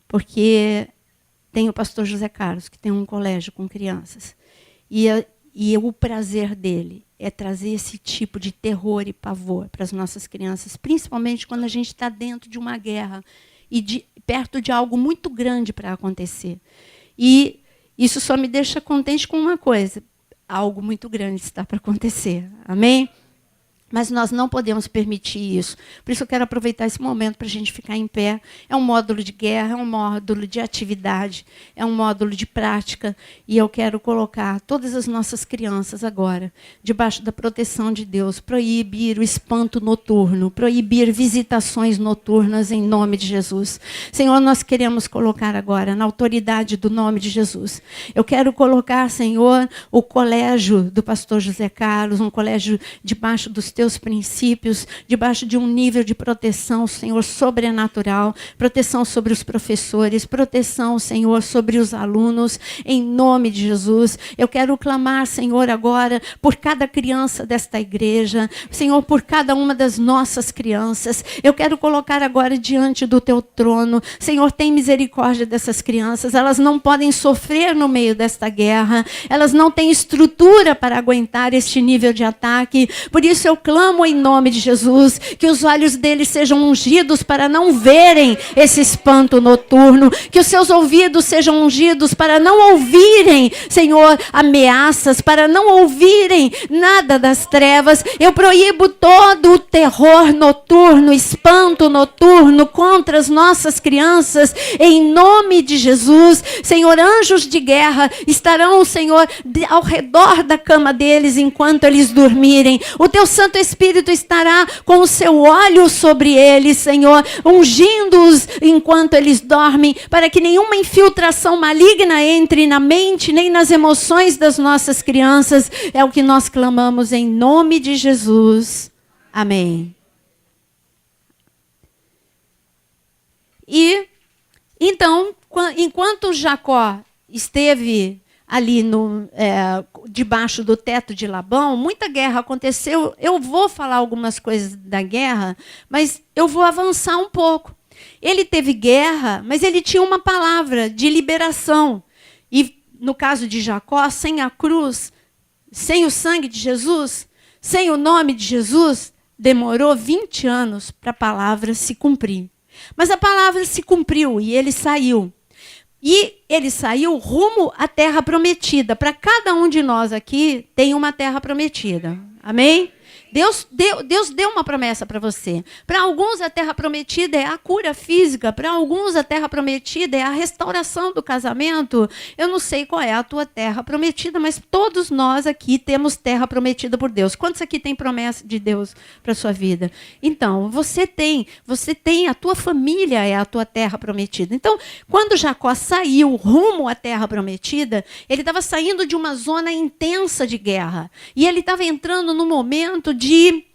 Porque tem o pastor José Carlos, que tem um colégio com crianças. E o prazer dele é trazer esse tipo de terror e pavor para as nossas crianças, principalmente quando a gente está dentro de uma guerra e perto de algo muito grande para acontecer. E isso só me deixa contente com uma coisa, algo muito grande está para acontecer. Amém? Mas nós não podemos permitir isso. Por isso eu quero aproveitar esse momento para a gente ficar em pé. É um módulo de guerra, é um módulo de atividade, é um módulo de prática. E eu quero colocar todas as nossas crianças agora debaixo da proteção de Deus. Proibir o espanto noturno, proibir visitações noturnas em nome de Jesus. Senhor, nós queremos colocar agora, na autoridade do nome de Jesus. Eu quero colocar, Senhor, o colégio do pastor José Carlos, um colégio debaixo dos teus princípios, debaixo de um nível de proteção, Senhor, sobrenatural, proteção sobre os professores, proteção, Senhor, sobre os alunos, em nome de Jesus. Eu quero clamar, Senhor, agora, por cada criança desta igreja, Senhor, por cada uma das nossas crianças. Eu quero colocar agora diante do teu trono. Senhor, tem misericórdia dessas crianças. Elas não podem sofrer no meio desta guerra. Elas não têm estrutura para aguentar este nível de ataque. Por isso eu clamo em nome de Jesus que os olhos deles sejam ungidos para não verem esse espanto noturno, que os seus ouvidos sejam ungidos para não ouvirem, Senhor, ameaças, para não ouvirem nada das trevas. Eu proíbo todo o terror noturno, espanto noturno contra as nossas crianças, em nome de Jesus. Senhor, anjos de guerra estarão, Senhor, ao redor da cama deles enquanto eles dormirem. O teu Santo Espírito estará com o seu óleo sobre eles, Senhor, ungindo-os enquanto eles dormem, para que nenhuma infiltração maligna entre na mente, nem nas emoções das nossas crianças. É o que nós clamamos em nome de Jesus. Amém. E, então, enquanto Jacó esteve ali debaixo do teto de Labão, muita guerra aconteceu. Eu vou falar algumas coisas da guerra, mas eu vou avançar um pouco. Ele teve guerra, mas ele tinha uma palavra de liberação. E no caso de Jacó, sem a cruz, sem o sangue de Jesus, sem o nome de Jesus, demorou 20 anos para a palavra se cumprir. Mas a palavra se cumpriu e ele saiu. E ele saiu rumo à terra prometida. Para cada um de nós aqui tem uma terra prometida. Amém? Deus deu uma promessa para você. Para alguns a terra prometida é a cura física, para alguns a terra prometida é a restauração do casamento. Eu não sei qual é a tua terra prometida, mas todos nós aqui temos terra prometida por Deus. Quantos aqui têm promessa de Deus para a sua vida? Então, você tem, a tua família é a tua terra prometida. Então, quando Jacó saiu rumo à terra prometida, ele estava saindo de uma zona intensa de guerra. E ele estava entrando num momento de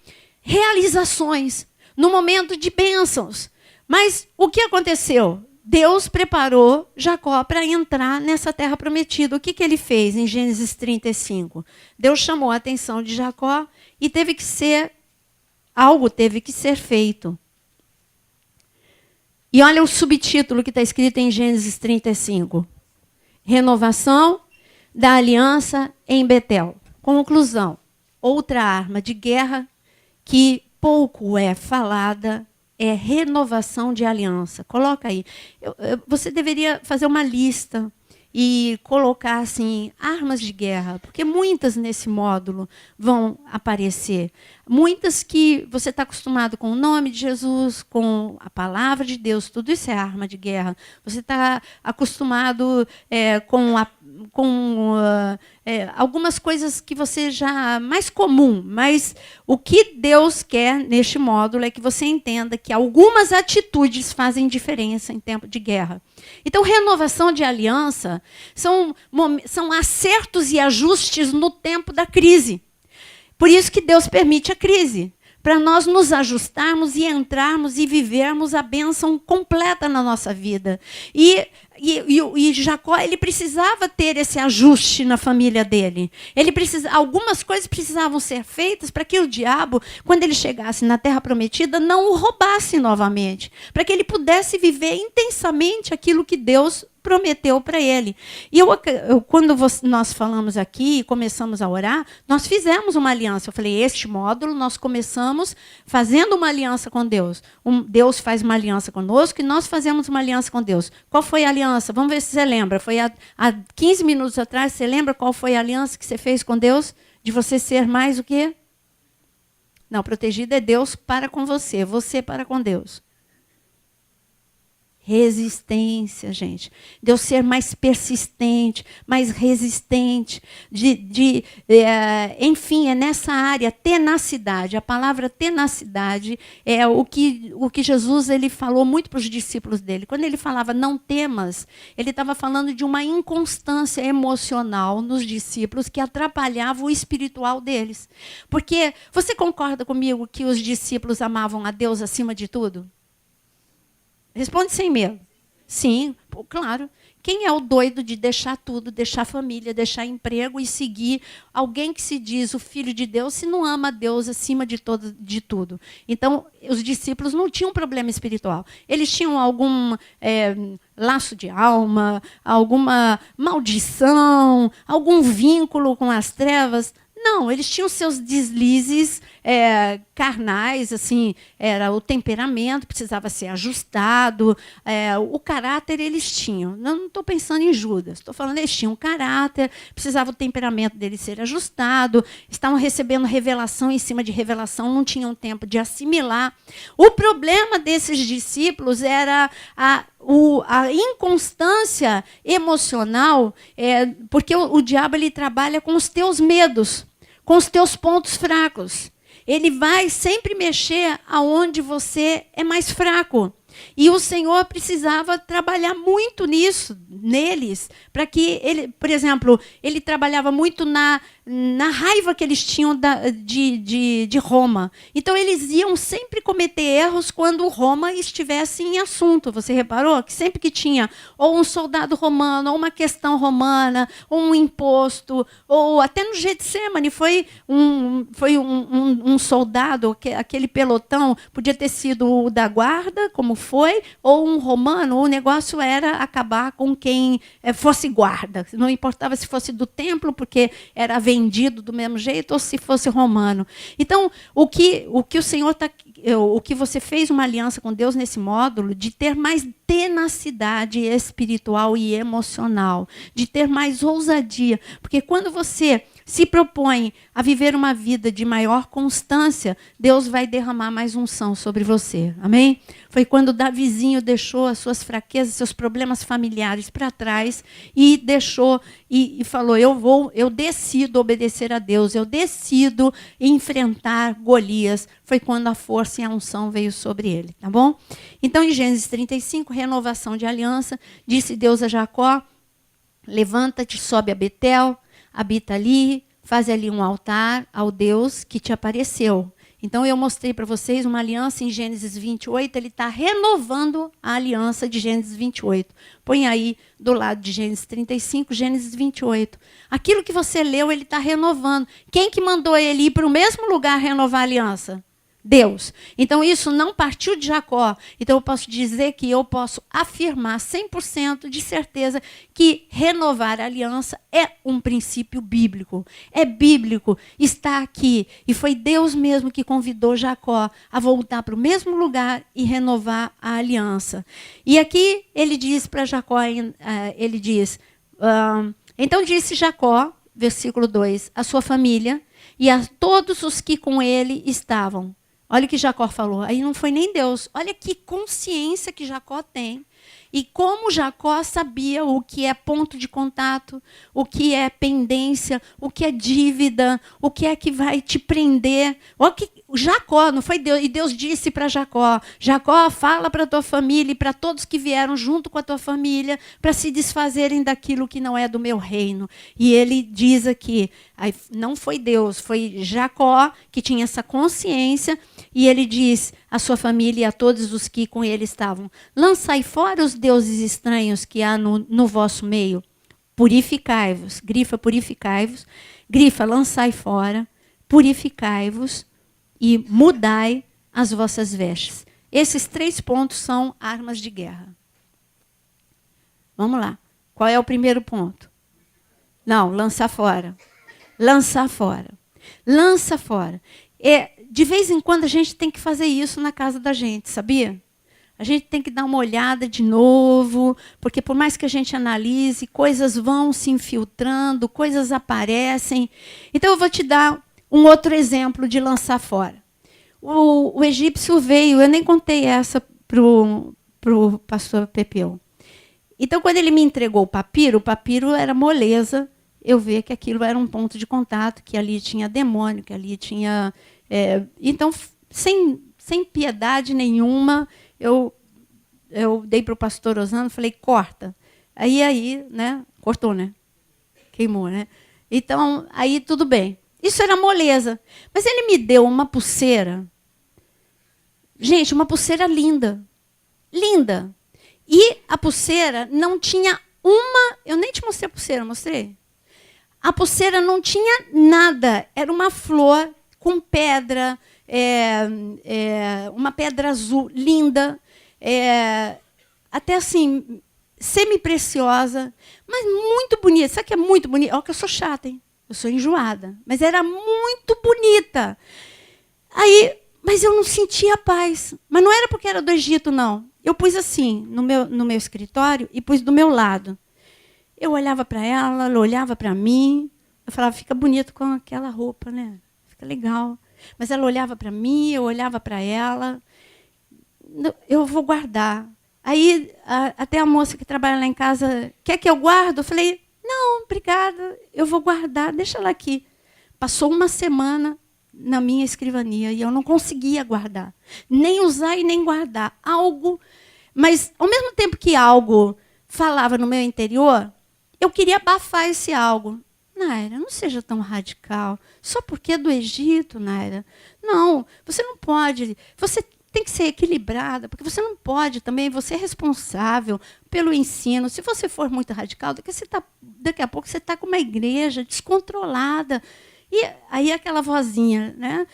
realizações, no momento de bênçãos. Mas o que aconteceu? Deus preparou Jacó para entrar nessa terra prometida. O que ele fez em Gênesis 35? Deus chamou a atenção de Jacó e algo teve que ser feito. E olha o subtítulo que está escrito em Gênesis 35. Renovação da aliança em Betel. Conclusão. Outra arma de guerra que pouco é falada é renovação de aliança. Coloca aí. Você deveria fazer uma lista e colocar assim, armas de guerra, porque muitas nesse módulo vão aparecer. Muitas que você está acostumado com o nome de Jesus, com a palavra de Deus, tudo isso é arma de guerra. Você está acostumado com algumas coisas que você já mais comum, mas o que Deus quer neste módulo é que você entenda que algumas atitudes fazem diferença em tempo de guerra. Então, renovação de aliança são acertos e ajustes no tempo da crise. Por isso que Deus permite a crise, para nós nos ajustarmos e entrarmos e vivermos a bênção completa na nossa vida. E Jacó, ele precisava ter esse ajuste na família dele. Algumas coisas precisavam ser feitas para que o diabo, quando ele chegasse na terra prometida, não o roubasse novamente. Para que ele pudesse viver intensamente aquilo que Deus prometeu para ele. E quando nós falamos aqui e começamos a orar, nós fizemos uma aliança. Eu falei, este módulo nós começamos fazendo uma aliança com Deus. Deus faz uma aliança conosco e nós fazemos uma aliança com Deus. Qual foi a aliança? Vamos ver se você lembra. Foi há 15 minutos atrás, você lembra qual foi a aliança que você fez com Deus? De você ser mais o quê? Não, protegido é Deus para com você para com Deus. Resistência, gente. Deus ser mais persistente, mais resistente. Enfim, é nessa área, tenacidade. A palavra tenacidade é o que Jesus ele falou muito para os discípulos dele. Quando ele falava não temas, ele estava falando de uma inconstância emocional nos discípulos que atrapalhava o espiritual deles. Porque você concorda comigo que os discípulos amavam a Deus acima de tudo? Responde sem medo. Sim, claro. Quem é o doido de deixar tudo, deixar família, deixar emprego e seguir alguém que se diz o Filho de Deus se não ama a Deus acima de tudo? Então, os discípulos não tinham problema espiritual. Eles tinham algum laço de alma, alguma maldição, algum vínculo com as trevas. Não, eles tinham seus deslizes carnais, assim, era o temperamento, precisava ser ajustado, o caráter eles tinham. Não estou pensando em Judas, estou falando eles tinham um caráter, precisava o temperamento deles ser ajustado, estavam recebendo revelação em cima de revelação, não tinham tempo de assimilar. O problema desses discípulos era a inconstância emocional, porque o diabo ele trabalha com os teus medos, com os teus pontos fracos. Ele vai sempre mexer aonde você é mais fraco. E o Senhor precisava trabalhar muito nisso, neles, para que ele, por exemplo, ele trabalhava muito na raiva que eles tinham de Roma. Então, eles iam sempre cometer erros quando Roma estivesse em assunto. Você reparou que sempre que tinha ou um soldado romano, ou uma questão romana, ou um imposto, ou até no Getsemane foi um soldado, aquele pelotão, podia ter sido o da guarda, como foi, ou um romano, o negócio era acabar com quem fosse guarda. Não importava se fosse do templo, porque era vendido do mesmo jeito, ou se fosse romano. Então, o que o Senhor o que você fez uma aliança com Deus nesse módulo, de ter mais tenacidade espiritual e emocional, de ter mais ousadia, porque quando você se propõe a viver uma vida de maior constância, Deus vai derramar mais unção sobre você. Amém? Foi quando Davizinho deixou as suas fraquezas, seus problemas familiares para trás e deixou e falou: eu decido obedecer a Deus, eu decido enfrentar Golias. Foi quando a força e a unção veio sobre ele, tá bom? Então, em Gênesis 35, renovação de aliança, disse Deus a Jacó: levanta-te, sobe a Betel, habita ali, faz ali um altar ao Deus que te apareceu. Então, eu mostrei para vocês uma aliança em Gênesis 28, ele está renovando a aliança de Gênesis 28. Põe aí do lado de Gênesis 35, Gênesis 28. Aquilo que você leu, ele está renovando. Quem que mandou ele ir para o mesmo lugar renovar a aliança? Deus. Então, isso não partiu de Jacó. Então, eu posso dizer que eu posso afirmar 100% de certeza que renovar a aliança é um princípio bíblico. É bíblico, está aqui. E foi Deus mesmo que convidou Jacó a voltar para o mesmo lugar e renovar a aliança. E aqui ele diz para Jacó, ele diz, então disse Jacó, versículo 2, a sua família e a todos os que com ele estavam. Olha o que Jacó falou. Aí não foi nem Deus. Olha que consciência que Jacó tem. E como Jacó sabia o que é ponto de contato, o que é pendência, o que é dívida, o que é que vai te prender. Olha que Jacó, não foi Deus. E Deus disse para Jacó: Jacó, fala para a tua família e para todos que vieram junto com a tua família para se desfazerem daquilo que não é do meu reino. E ele diz aqui, não foi Deus, foi Jacó que tinha essa consciência. E ele diz à sua família e a todos os que com ele estavam: lançai fora os deuses estranhos que há no vosso meio. Purificai-vos. Grifa, purificai-vos. Grifa, lançai fora. Purificai-vos e mudai as vossas vestes. Esses 3 pontos são armas de guerra. Vamos lá. Qual é o primeiro ponto? Não, lançar fora. Lançar fora. Lança fora. De vez em quando a gente tem que fazer isso na casa da gente, sabia? A gente tem que dar uma olhada de novo, porque por mais que a gente analise, coisas vão se infiltrando, coisas aparecem. Então eu vou te dar um outro exemplo de lançar fora. O egípcio veio, eu nem contei essa para o pastor Pepeu. Então, quando ele me entregou o papiro era moleza, eu vi que aquilo era um ponto de contato, que ali tinha demônio, que ali tinha... então, sem piedade nenhuma, eu dei para o pastor Osano, falei: corta. Aí, né? Cortou, né? Queimou, né? Então, aí tudo bem. Isso era moleza. Mas ele me deu uma pulseira. Gente, uma pulseira linda. Linda. E a pulseira não tinha uma... Eu nem te mostrei a pulseira, mostrei? A pulseira não tinha nada. Era uma flor com pedra, uma pedra azul linda, até assim, semi-preciosa, mas muito bonita. Sabe o que é muito bonita? Olha que eu sou chata, hein? Eu sou enjoada. Mas era muito bonita. Aí, mas eu não sentia paz. Mas não era porque era do Egito, não. Eu pus assim, no meu escritório, e pus do meu lado. Eu olhava para ela olhava para mim. Eu falava, fica bonito com aquela roupa, né? Fica legal. Mas ela olhava para mim, eu olhava para ela. Eu vou guardar. Aí, até a moça que trabalha lá em casa, quer que eu guarde? Eu falei, não, obrigada, eu vou guardar, deixa ela aqui. Passou uma semana na minha escrivania e eu não conseguia guardar. Nem usar e nem guardar. Algo, mas ao mesmo tempo que algo falava no meu interior, eu queria abafar esse algo. Naira, não seja tão radical. Só porque é do Egito, Naira. Não, você não pode. Você tem que ser equilibrada, porque você não pode também, você é responsável pelo ensino. Se você for muito radical, daqui a pouco você está com uma igreja descontrolada. E aí aquela vozinha, né?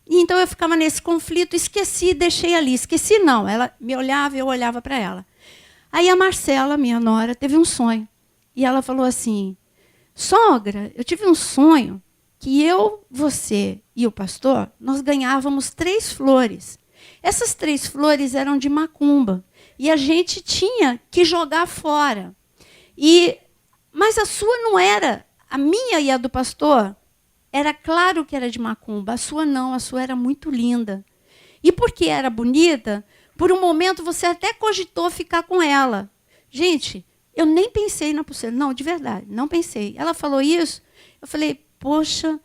E então eu ficava nesse conflito, esqueci, deixei ali. Esqueci não, ela me olhava e eu olhava para ela. Aí a Marcela, minha nora, teve um sonho. E ela falou assim, sogra, eu tive um sonho que eu, você e o pastor, nós ganhávamos 3 flores. Essas 3 flores eram de macumba. E a gente tinha que jogar fora. Mas a sua não era. A minha e a do pastor, era claro que era de macumba. A sua não, a sua era muito linda. E porque era bonita, por um momento você até cogitou ficar com ela. Gente, eu nem pensei na pulseira. Não, de verdade, não pensei. Ela falou isso, eu falei, poxa,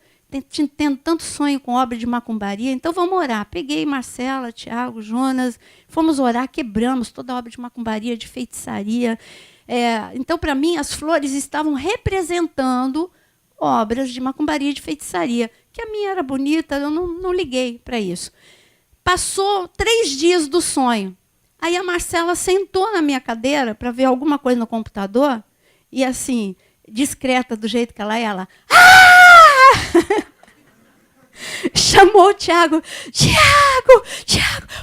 tendo tanto sonho com obra de macumbaria, então vamos orar. Peguei Marcela, Tiago, Jonas, fomos orar, quebramos toda a obra de macumbaria, de feitiçaria. Então, para mim, as flores estavam representando obras de macumbaria e de feitiçaria. Que a minha era bonita, eu não liguei para isso. Passou 3 dias do sonho. Aí a Marcela sentou na minha cadeira para ver alguma coisa no computador, e assim, discreta do jeito que ela chamou o Tiago, Tiago,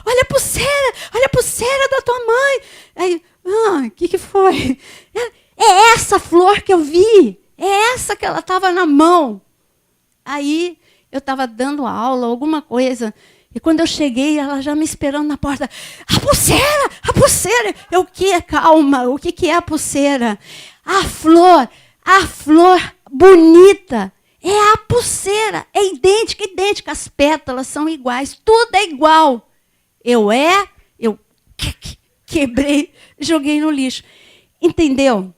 olha a pulseira da tua mãe. Aí, o que foi? É essa flor que eu vi, é essa que ela estava na mão. Aí eu estava dando aula, alguma coisa, e quando eu cheguei, ela já me esperando na porta. A pulseira! Eu, o que? Calma, o que é a pulseira? A flor bonita. É a pulseira, é idêntica, as pétalas são iguais, tudo é igual. Eu quebrei, joguei no lixo. Entendeu?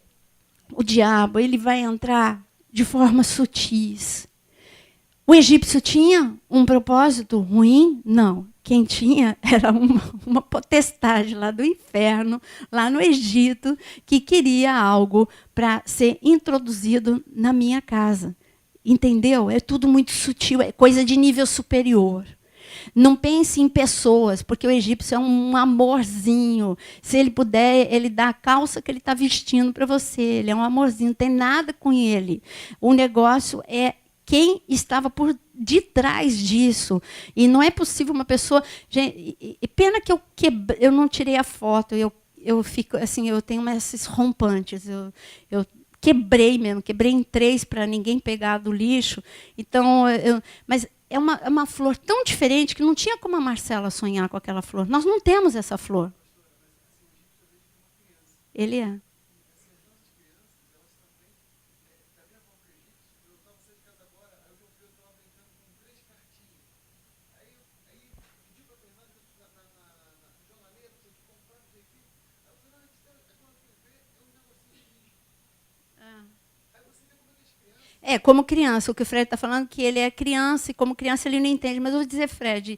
O diabo, ele vai entrar de forma sutis. O egípcio tinha um propósito ruim? Não. Quem tinha era uma potestade lá do inferno, lá no Egito, que queria algo para ser introduzido na minha casa. Entendeu? É tudo muito sutil, é coisa de nível superior. Não pense em pessoas, porque o egípcio é um amorzinho. Se ele puder, ele dá a calça que ele está vestindo para você. Ele é um amorzinho, não tem nada com ele. O negócio é quem estava por detrás disso. E não é possível uma pessoa... Gente, pena que eu não tirei a foto. Eu fico assim, eu tenho esses rompantes. Eu quebrei em 3 para ninguém pegar do lixo. Então, mas é uma flor tão diferente que não tinha como a Marcela sonhar com aquela flor. Nós não temos essa flor. Ele é. Como criança, o que o Fred está falando, que ele é criança, e como criança ele não entende. Mas eu vou dizer, Fred,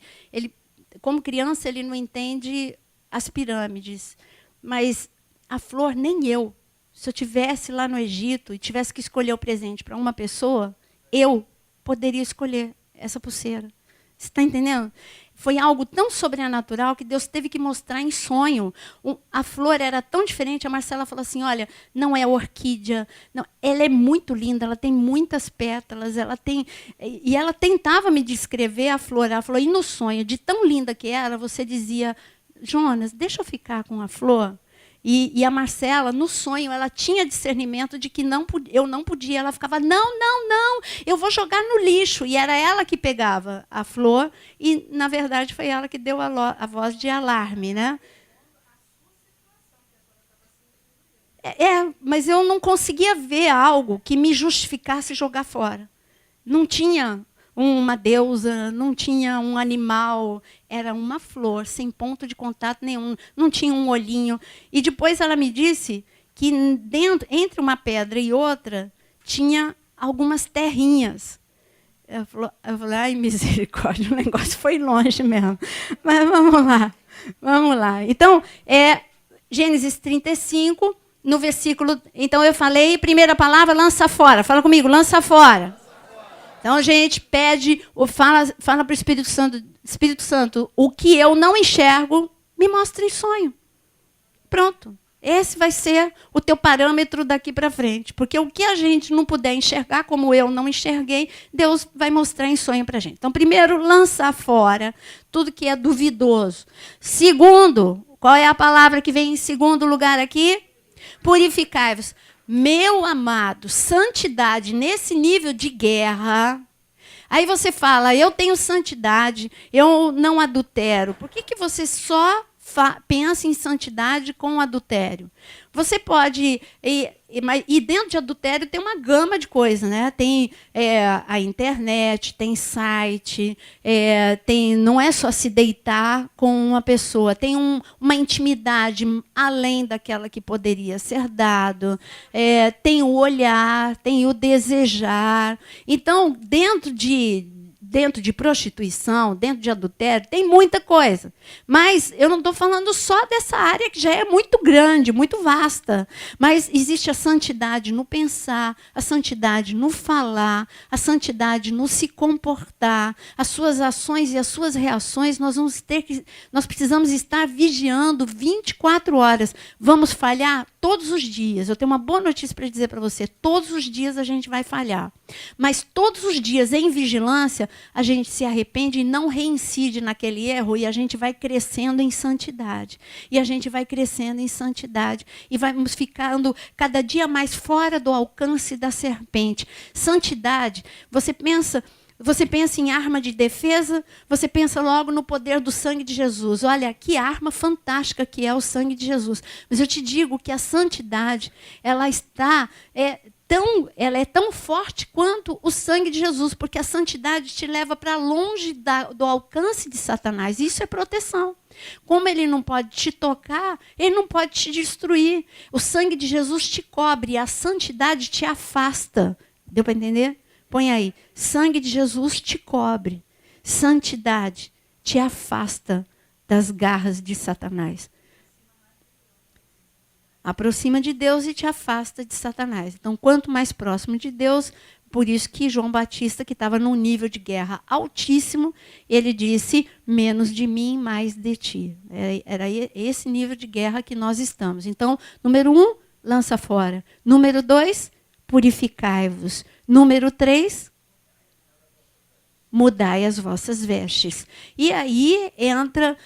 como criança ele não entende as pirâmides. Mas a flor, nem eu. Se eu estivesse lá no Egito e tivesse que escolher o presente para uma pessoa, eu poderia escolher essa pulseira. Você está entendendo? Foi algo tão sobrenatural que Deus teve que mostrar em sonho. A flor era tão diferente, a Marcela falou assim, olha, não é orquídea, não, ela é muito linda, ela tem muitas pétalas, e ela tentava me descrever a flor. Ela falou, e no sonho, de tão linda que era, você dizia, Jonas, deixa eu ficar com a flor. E a Marcela, no sonho, ela tinha discernimento de que eu não podia. Ela ficava, não, não, não, eu vou jogar no lixo. E era ela que pegava a flor e, na verdade, foi ela que deu a voz de alarme, né? Mas eu não conseguia ver algo que me justificasse jogar fora. Não tinha uma deusa, não tinha um animal, era uma flor, sem ponto de contato nenhum, não tinha um olhinho. E depois ela me disse que entre uma pedra e outra tinha algumas terrinhas. Eu falei, ai, misericórdia, o negócio foi longe mesmo. Mas vamos lá. Então, Gênesis 35, no versículo... Então, eu falei, primeira palavra, lança fora. Fala comigo, lança fora. Então, a gente pede, fala para o Espírito Santo, o que eu não enxergo, me mostra em sonho. Pronto. Esse vai ser o teu parâmetro daqui para frente. Porque o que a gente não puder enxergar, como eu não enxerguei, Deus vai mostrar em sonho para a gente. Então, primeiro, lançar fora tudo que é duvidoso. Segundo, qual é a palavra que vem em segundo lugar aqui? Purificai-vos. Meu amado, santidade nesse nível de guerra. Aí você fala, eu tenho santidade, eu não adultero. Por que você só pensa em santidade com adultério? Você pode... E dentro de adultério tem uma gama de coisas, né? Tem a internet, tem site, não é só se deitar com uma pessoa, tem uma intimidade além daquela que poderia ser dado, tem o olhar, tem o desejar. Então, dentro de prostituição, dentro de adultério, tem muita coisa. Mas eu não estou falando só dessa área que já é muito grande, muito vasta. Mas existe a santidade no pensar, a santidade no falar, a santidade no se comportar, as suas ações e as suas reações, nós precisamos estar vigiando 24 horas. Vamos falhar todos os dias. Eu tenho uma boa notícia para dizer para você. Todos os dias a gente vai falhar. Mas todos os dias, em vigilância, a gente se arrepende e não reincide naquele erro e a gente vai crescendo em santidade. E a gente vai crescendo em santidade e vamos ficando cada dia mais fora do alcance da serpente. Santidade, você pensa em arma de defesa, você pensa logo no poder do sangue de Jesus. Olha, que arma fantástica que é o sangue de Jesus. Mas eu te digo que a santidade, ela é tão forte quanto o sangue de Jesus, porque a santidade te leva para longe do alcance de Satanás. Isso é proteção. Como ele não pode te tocar, ele não pode te destruir. O sangue de Jesus te cobre e a santidade te afasta. Deu para entender? Põe aí. Sangue de Jesus te cobre. Santidade te afasta das garras de Satanás. Aproxima de Deus e te afasta de Satanás. Então, quanto mais próximo de Deus, por isso que João Batista, que estava num nível de guerra altíssimo, ele disse, menos de mim, mais de ti. Era esse nível de guerra que nós estamos. Então, número 1, lança fora. Número 2, purificai-vos. Número 3, mudai as vossas vestes. E aí entra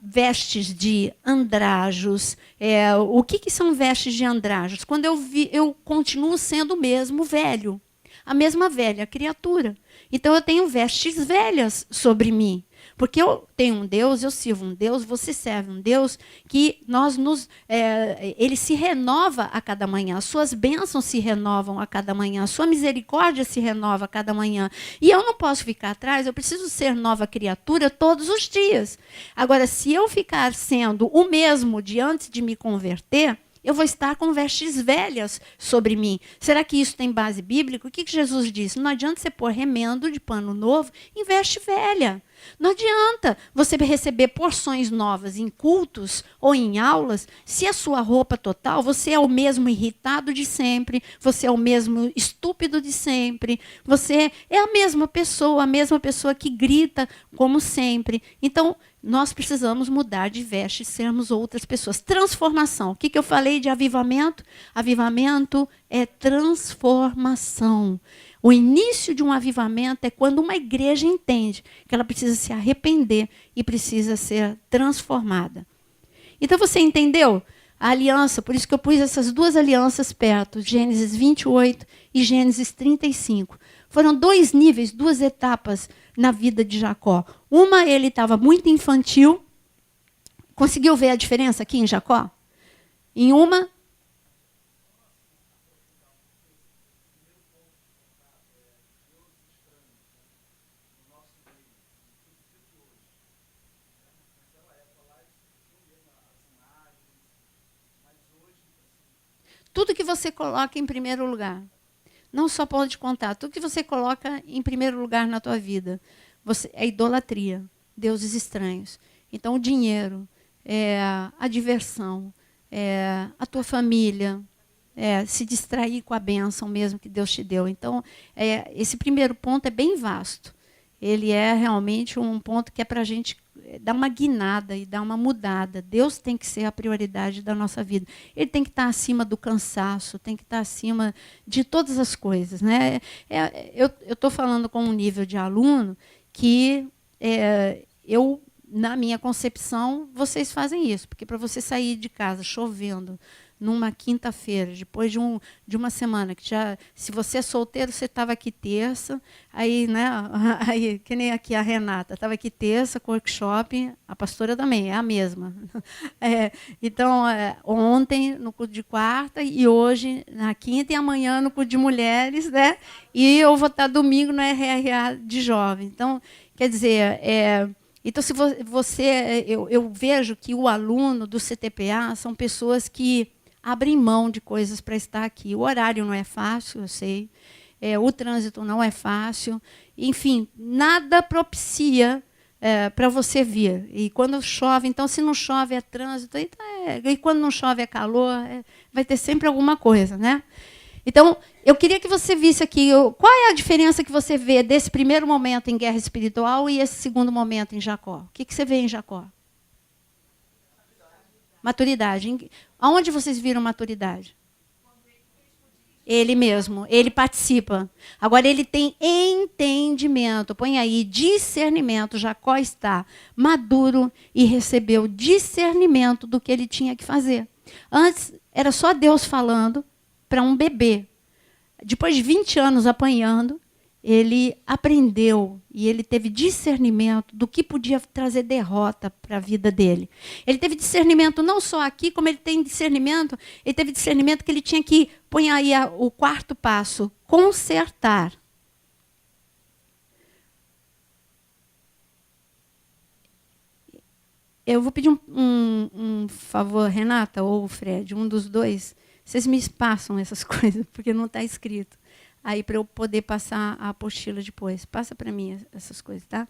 vestes de andrajos. O que são vestes de andrajos? Quando eu continuo sendo o mesmo velho, a mesma velha criatura. Então eu tenho vestes velhas sobre mim. Porque eu tenho um Deus, eu sirvo um Deus, você serve um Deus que ele se renova a cada manhã, as suas bênçãos se renovam a cada manhã, a sua misericórdia se renova a cada manhã. E eu não posso ficar atrás, eu preciso ser nova criatura todos os dias. Agora, se eu ficar sendo o mesmo de antes de me converter, eu vou estar com vestes velhas sobre mim. Será que isso tem base bíblica? O que Jesus disse? Não adianta você pôr remendo de pano novo em veste velha. Não adianta você receber porções novas em cultos ou em aulas, se a sua roupa total, você é o mesmo irritado de sempre, você é o mesmo estúpido de sempre, você é a mesma pessoa que grita como sempre. Então, nós precisamos mudar de veste, sermos outras pessoas. Transformação. O que eu falei de avivamento? Avivamento é transformação. O início de um avivamento é quando uma igreja entende que ela precisa se arrepender e precisa ser transformada. Então você entendeu? a aliança, por isso que eu pus essas duas alianças perto, Gênesis 28 e Gênesis 35. Foram 2 níveis, 2 etapas na vida de Jacó. Uma, ele estava muito infantil. Conseguiu ver a diferença aqui em Jacó? Em uma... Tudo que você coloca em primeiro lugar, não só pode contar, tudo que você coloca em primeiro lugar na tua vida, é idolatria, deuses estranhos. Então, o dinheiro, a diversão, a tua família, se distrair com a bênção mesmo que Deus te deu. Então, esse primeiro ponto é bem vasto. Ele é realmente um ponto que é para a gente dar uma guinada e dar uma mudada. Deus tem que ser a prioridade da nossa vida. Ele tem que estar acima do cansaço, tem que estar acima de todas as coisas, né? Eu estou falando com um nível de aluno que na minha concepção, vocês fazem isso. Porque para você sair de casa chovendo, numa quinta-feira, depois de uma semana, que já, se você é solteiro, você estava aqui terça, aí, né, aí, que nem aqui a Renata, estava aqui terça, com workshop, a pastora também, é a mesma. Então, ontem, no culto de quarta, e hoje, na quinta, e amanhã, no culto de mulheres, né, e eu vou estar domingo no RRA de jovem. Então, quer dizer, então, se eu vejo que o aluno do CTPA são pessoas que abrem mão de coisas para estar aqui. O horário não é fácil, eu sei. O trânsito não é fácil. Enfim, nada propicia para você vir. E quando chove, então, se não chove é trânsito. E quando não chove é calor. Vai ter sempre alguma coisa, né? Então, eu queria que você visse aqui qual é a diferença que você vê desse primeiro momento em guerra espiritual e esse segundo momento em Jacó. O que você vê em Jacó? Maturidade. Aonde vocês viram maturidade? Ele mesmo, ele participa. Agora ele tem entendimento. Põe aí, discernimento. Jacó está maduro e recebeu discernimento do que ele tinha que fazer. Antes, era só Deus falando para um bebê. Depois de 20 anos apanhando, ele aprendeu e ele teve discernimento do que podia trazer derrota para a vida dele. Ele teve discernimento não só aqui, como ele teve discernimento que ele tinha que, põe aí o quarto passo, consertar. Eu vou pedir um favor, Renata ou Fred, um dos dois, vocês me passam essas coisas, porque não está escrito. Aí, para eu poder passar a apostila depois. Passa para mim essas coisas, tá?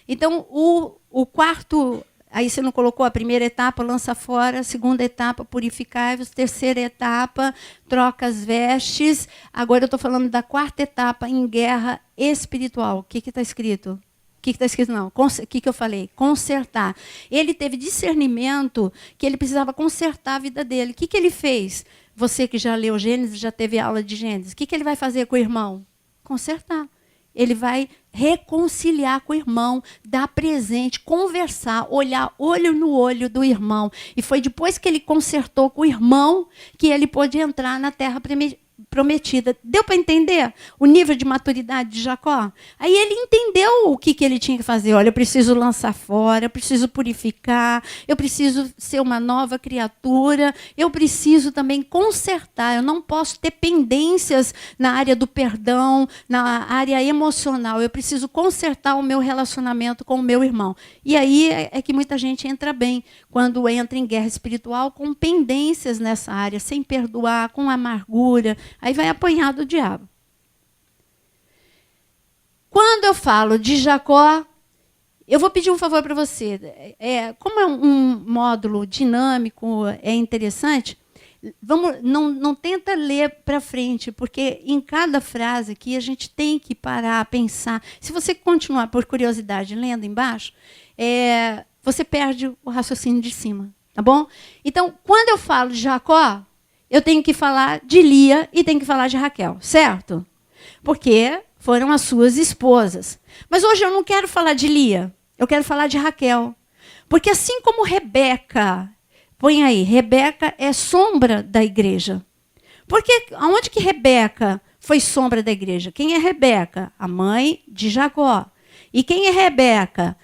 Então, o quarto... Aí você não colocou a primeira etapa, lança fora. A segunda etapa, purificai-vos. Terceira etapa, troca as vestes. Agora eu estou falando da quarta etapa, em guerra espiritual. O que está escrito? O que está escrito? Não. O que eu falei? Consertar. Ele teve discernimento que ele precisava consertar a vida dele. O que ele fez? Você que já leu Gênesis, já teve aula de Gênesis, o que ele vai fazer com o irmão? Consertar. Ele vai reconciliar com o irmão, dar presente, conversar, olhar olho no olho do irmão. E foi depois que ele consertou com o irmão que ele pôde entrar na terra prometida. Deu para entender o nível de maturidade de Jacó? Aí ele entendeu o que ele tinha que fazer. Olha, eu preciso lançar fora, eu preciso purificar, eu preciso ser uma nova criatura, eu preciso também consertar. Eu não posso ter pendências na área do perdão, na área emocional. Eu preciso consertar o meu relacionamento com o meu irmão. E aí é que muita gente entra bem, quando entra em guerra espiritual com pendências nessa área, sem perdoar, com amargura. Aí vai apanhar do diabo. Quando eu falo de Jacó, eu vou pedir um favor para você. Como é um módulo dinâmico, é interessante, não tenta ler para frente, porque em cada frase aqui a gente tem que parar, pensar. Se você continuar por curiosidade lendo embaixo, você perde o raciocínio de cima, tá bom? Então, quando eu falo de Jacó, eu tenho que falar de Lia e tenho que falar de Raquel, certo? Porque foram as suas esposas. Mas hoje eu não quero falar de Lia, eu quero falar de Raquel. Porque assim como Rebeca Põe aí, Rebeca é sombra da igreja. Porque aonde que Rebeca foi sombra da igreja? Quem é Rebeca? A mãe de Jacó. E quem é Rebeca?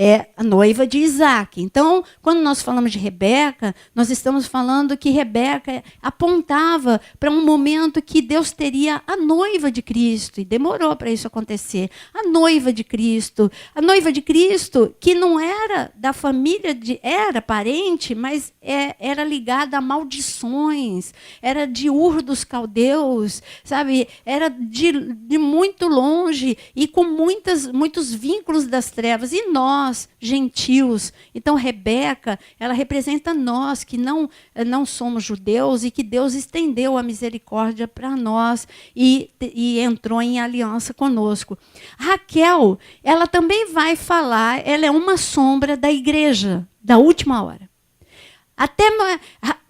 É a noiva de Isaac. Então, quando nós falamos de Rebeca, nós estamos falando que Rebeca apontava para um momento que Deus teria a noiva de Cristo, e demorou para isso acontecer. A noiva de Cristo que não era da família, era parente, mas era ligada a maldições, era de Ur dos Caldeus, sabe? Era de muito longe e com muitos vínculos das trevas. E nós, gentios. Então, Rebeca, ela representa nós, que não somos judeus, e que Deus estendeu a misericórdia para nós e entrou em aliança conosco. Raquel, ela também vai falar, ela é uma sombra da igreja, da última hora.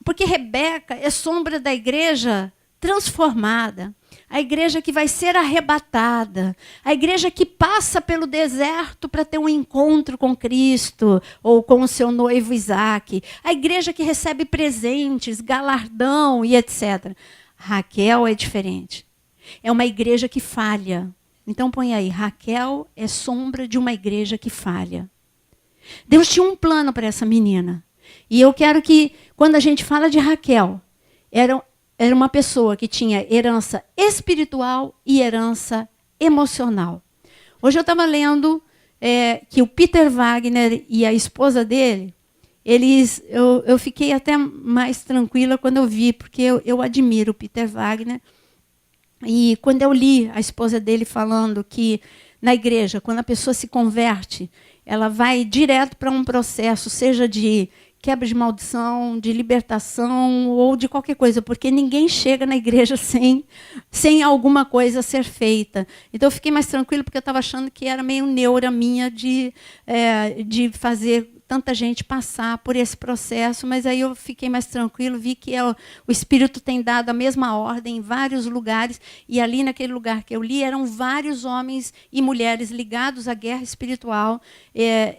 Porque Rebeca é sombra da igreja transformada. A igreja que vai ser arrebatada, a igreja que passa pelo deserto para ter um encontro com Cristo ou com o seu noivo Isaac, a igreja que recebe presentes, galardão e etc. Raquel é diferente. É uma igreja que falha. Então põe aí, Raquel é sombra de uma igreja que falha. Deus tinha um plano para essa menina. E eu quero que, quando a gente fala de Raquel, era uma pessoa que tinha herança espiritual e herança emocional. Hoje eu estava lendo que o Peter Wagner e a esposa dele, eu fiquei até mais tranquila quando eu vi, porque eu admiro o Peter Wagner. E quando eu li a esposa dele falando que na igreja, quando a pessoa se converte, ela vai direto para um processo, seja de quebra de maldição, de libertação ou de qualquer coisa, porque ninguém chega na igreja sem alguma coisa ser feita. Então eu fiquei mais tranquila, porque eu estava achando que era meio neura minha de fazer tanta gente passar por esse processo, mas aí eu fiquei mais tranquilo, vi que o Espírito tem dado a mesma ordem em vários lugares, e ali naquele lugar que eu li, eram vários homens e mulheres ligados à guerra espiritual,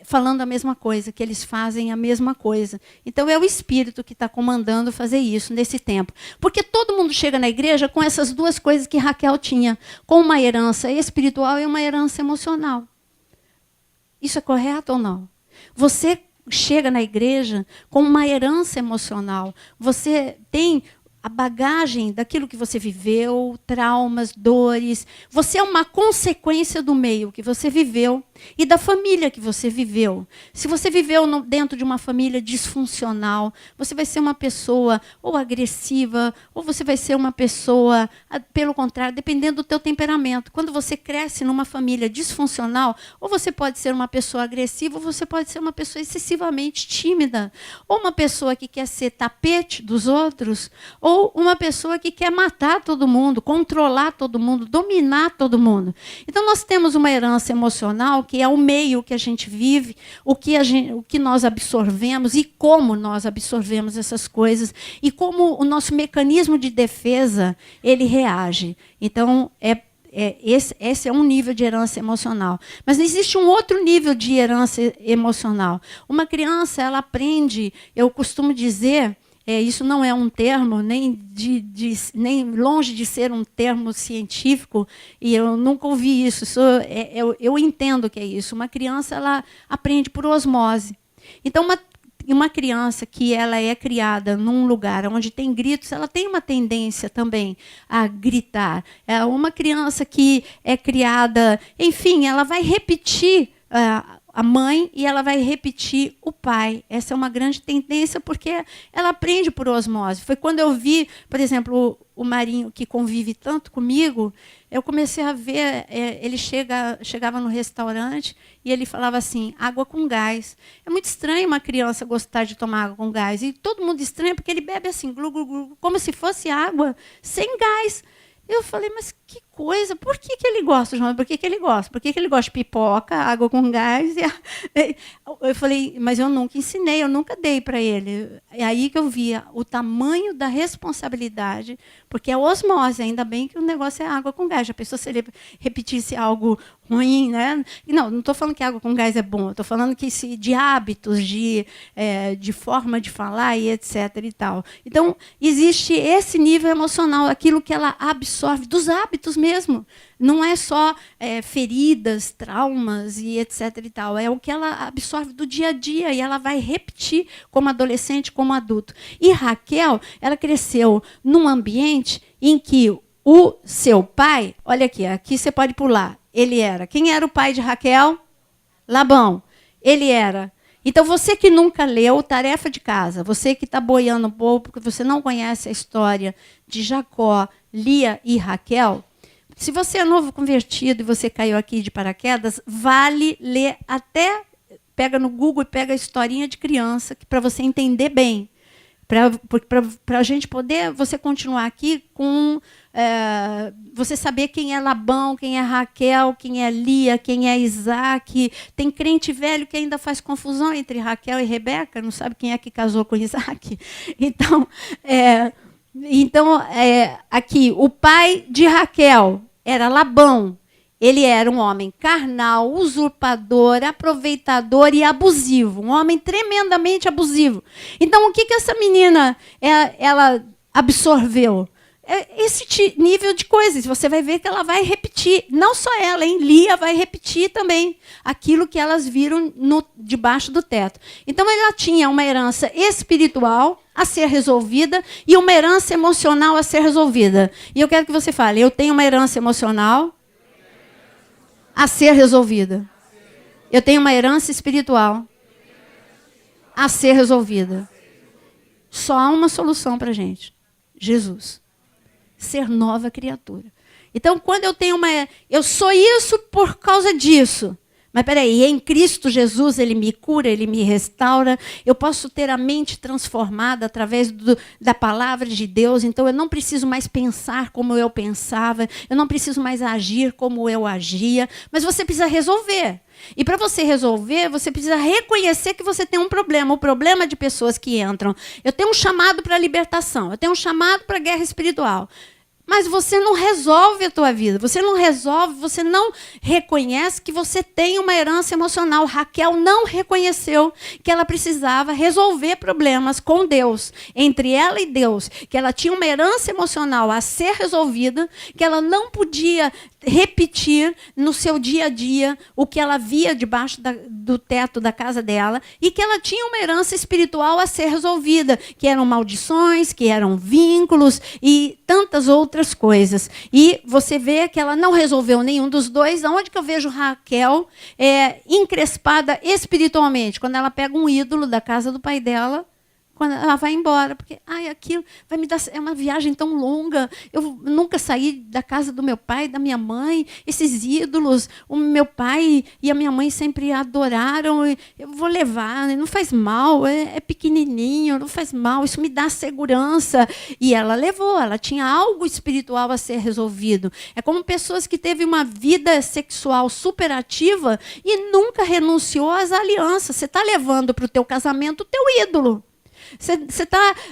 falando a mesma coisa, que eles fazem a mesma coisa. Então é o Espírito que está comandando fazer isso nesse tempo. Porque todo mundo chega na igreja com essas duas coisas que Raquel tinha, com uma herança espiritual e uma herança emocional. Isso é correto ou não? Você chega na igreja com uma herança emocional. Você tem a bagagem daquilo que você viveu, traumas, dores. Você é uma consequência do meio que você viveu e da família que você viveu. Se você viveu dentro de uma família disfuncional, você vai ser uma pessoa ou agressiva, ou você vai ser uma pessoa, pelo contrário, dependendo do teu temperamento. Quando você cresce numa família disfuncional, ou você pode ser uma pessoa agressiva, ou você pode ser uma pessoa excessivamente tímida, ou uma pessoa que quer ser tapete dos outros, ou uma pessoa que quer matar todo mundo, controlar todo mundo, dominar todo mundo. Então, nós temos uma herança emocional, que é o meio que a gente vive, o que nós absorvemos e como nós absorvemos essas coisas, e como o nosso mecanismo de defesa ele reage. Então, esse é um nível de herança emocional. Mas existe um outro nível de herança emocional. Uma criança, ela aprende, eu costumo dizer, isso não é um termo, nem longe de ser um termo científico, e eu nunca ouvi isso. Eu entendo que é isso. Uma criança, ela aprende por osmose. Então, uma criança que ela é criada num lugar onde tem gritos, ela tem uma tendência também a gritar. Uma criança que é criada, enfim, ela vai repetir a mãe e ela vai repetir o pai. Essa é uma grande tendência, porque ela aprende por osmose. Foi quando eu vi, por exemplo, o Marinho, que convive tanto comigo, eu comecei a ver, ele chegava no restaurante e ele falava assim, água com gás. É muito estranho uma criança gostar de tomar água com gás. E todo mundo estranha, porque ele bebe assim, glu, glu, glu, como se fosse água sem gás. Eu falei, mas que coisa, por que ele gosta, João? Por que ele gosta? Por que ele gosta de pipoca, água com gás? Eu falei, mas eu nunca ensinei, eu nunca dei para ele. É aí que eu via o tamanho da responsabilidade, porque é osmose, ainda bem que o negócio é água com gás. A pessoa, se ele repetisse algo ruim, né? Não estou falando que água com gás é bom, estou falando que de hábitos, de forma de falar e etc. e tal. Então, existe esse nível emocional, aquilo que ela absorve dos hábitos mesmo. Não é só feridas, traumas e etc. e tal. É o que ela absorve do dia a dia e ela vai repetir como adolescente, como adulto. E Raquel, ela cresceu num ambiente em que o seu pai, olha aqui você pode pular. Ele era. Quem era o pai de Raquel? Labão. Ele era. Então, você que nunca leu Tarefa de Casa, você que está boiando um pouco, porque você não conhece a história de Jacó, Lia e Raquel, se você é novo convertido e você caiu aqui de paraquedas, vale ler até, pega no Google e pega a historinha de criança, para você entender bem. Para a gente poder, você continuar aqui com... você saber quem é Labão, quem é Raquel, quem é Lia, quem é Isaac. Tem crente velho que ainda faz confusão entre Raquel e Rebeca, não sabe quem é que casou com Isaac. Então, aqui, o pai de Raquel era Labão. Ele era um homem carnal, usurpador, aproveitador e abusivo. Um homem tremendamente abusivo. Então, o que essa menina ela absorveu? Esse nível de coisas. Você vai ver que ela vai repetir. Não só ela, hein? Lia vai repetir também aquilo que elas viram debaixo do teto. Então, ela tinha uma herança espiritual a ser resolvida e uma herança emocional a ser resolvida. E eu quero que você fale, eu tenho uma herança emocional a ser resolvida. Eu tenho uma herança espiritual a ser resolvida. Só há uma solução para a gente. Jesus. Ser nova criatura. Então, quando eu tenho eu sou isso por causa disso. Mas peraí, em Cristo Jesus ele me cura, ele me restaura. Eu posso ter a mente transformada através da palavra de Deus. Então eu não preciso mais pensar como eu pensava. Eu não preciso mais agir como eu agia. Mas você precisa resolver. E para você resolver, você precisa reconhecer que você tem um problema. O problema de pessoas que entram. Eu tenho um chamado para a libertação. Eu tenho um chamado para a guerra espiritual. Mas você não resolve a tua vida. Você não resolve, você não reconhece que você tem uma herança emocional. Raquel não reconheceu que ela precisava resolver problemas com Deus, entre ela e Deus, que ela tinha uma herança emocional a ser resolvida, que ela não podia repetir no seu dia a dia o que ela via debaixo do teto da casa dela, e que ela tinha uma herança espiritual a ser resolvida, que eram maldições, que eram vínculos e tantas outras coisas. E você vê que ela não resolveu nenhum dos dois. Aonde que eu vejo Raquel encrespada espiritualmente? Quando ela pega um ídolo da casa do pai dela, quando ela vai embora, porque aquilo vai me dar, é uma viagem tão longa, eu nunca saí da casa do meu pai, da minha mãe, esses ídolos, o meu pai e a minha mãe sempre adoraram, eu vou levar, não faz mal, é pequenininho, não faz mal, isso me dá segurança. E ela levou, ela tinha algo espiritual a ser resolvido. É como pessoas que teve uma vida sexual superativa e nunca renunciou às alianças. Você está levando para o teu casamento o teu ídolo.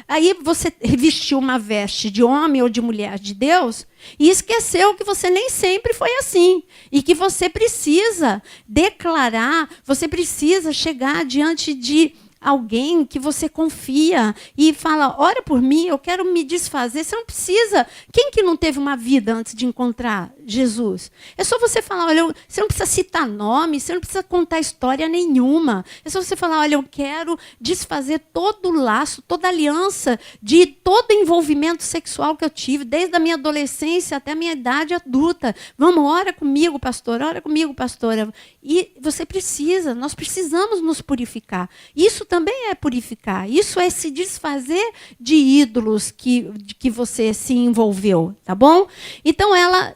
Aí você vestiu uma veste de homem ou de mulher de Deus e esqueceu que você nem sempre foi assim. E que você precisa declarar, você precisa chegar diante de alguém que você confia e fala, ora por mim, eu quero me desfazer. Você não precisa. Quem que não teve uma vida antes de encontrar Jesus? É só você falar, olha, você não precisa citar nome, você não precisa contar história nenhuma. É só você falar, olha, eu quero desfazer todo o laço, toda a aliança de todo envolvimento sexual que eu tive, desde a minha adolescência até a minha idade adulta. Vamos, ora comigo, pastora, ora comigo, pastora. E você precisa, nós precisamos nos purificar. Isso também é purificar. Isso é se desfazer de ídolos que você se envolveu, tá bom? Então ela,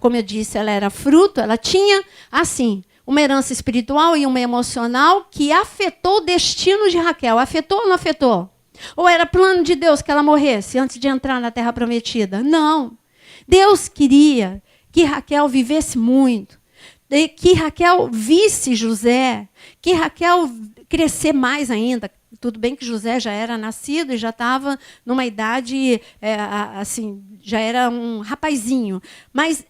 como eu disse, ela era fruto, ela tinha, assim, uma herança espiritual e uma emocional que afetou o destino de Raquel. Afetou ou não afetou? Ou era plano de Deus que ela morresse antes de entrar na Terra Prometida? Não. Deus queria que Raquel vivesse muito, que Raquel visse José, que Raquel crescer mais ainda. Tudo bem que José já era nascido e já estava numa idade, assim, já era um rapazinho. Mas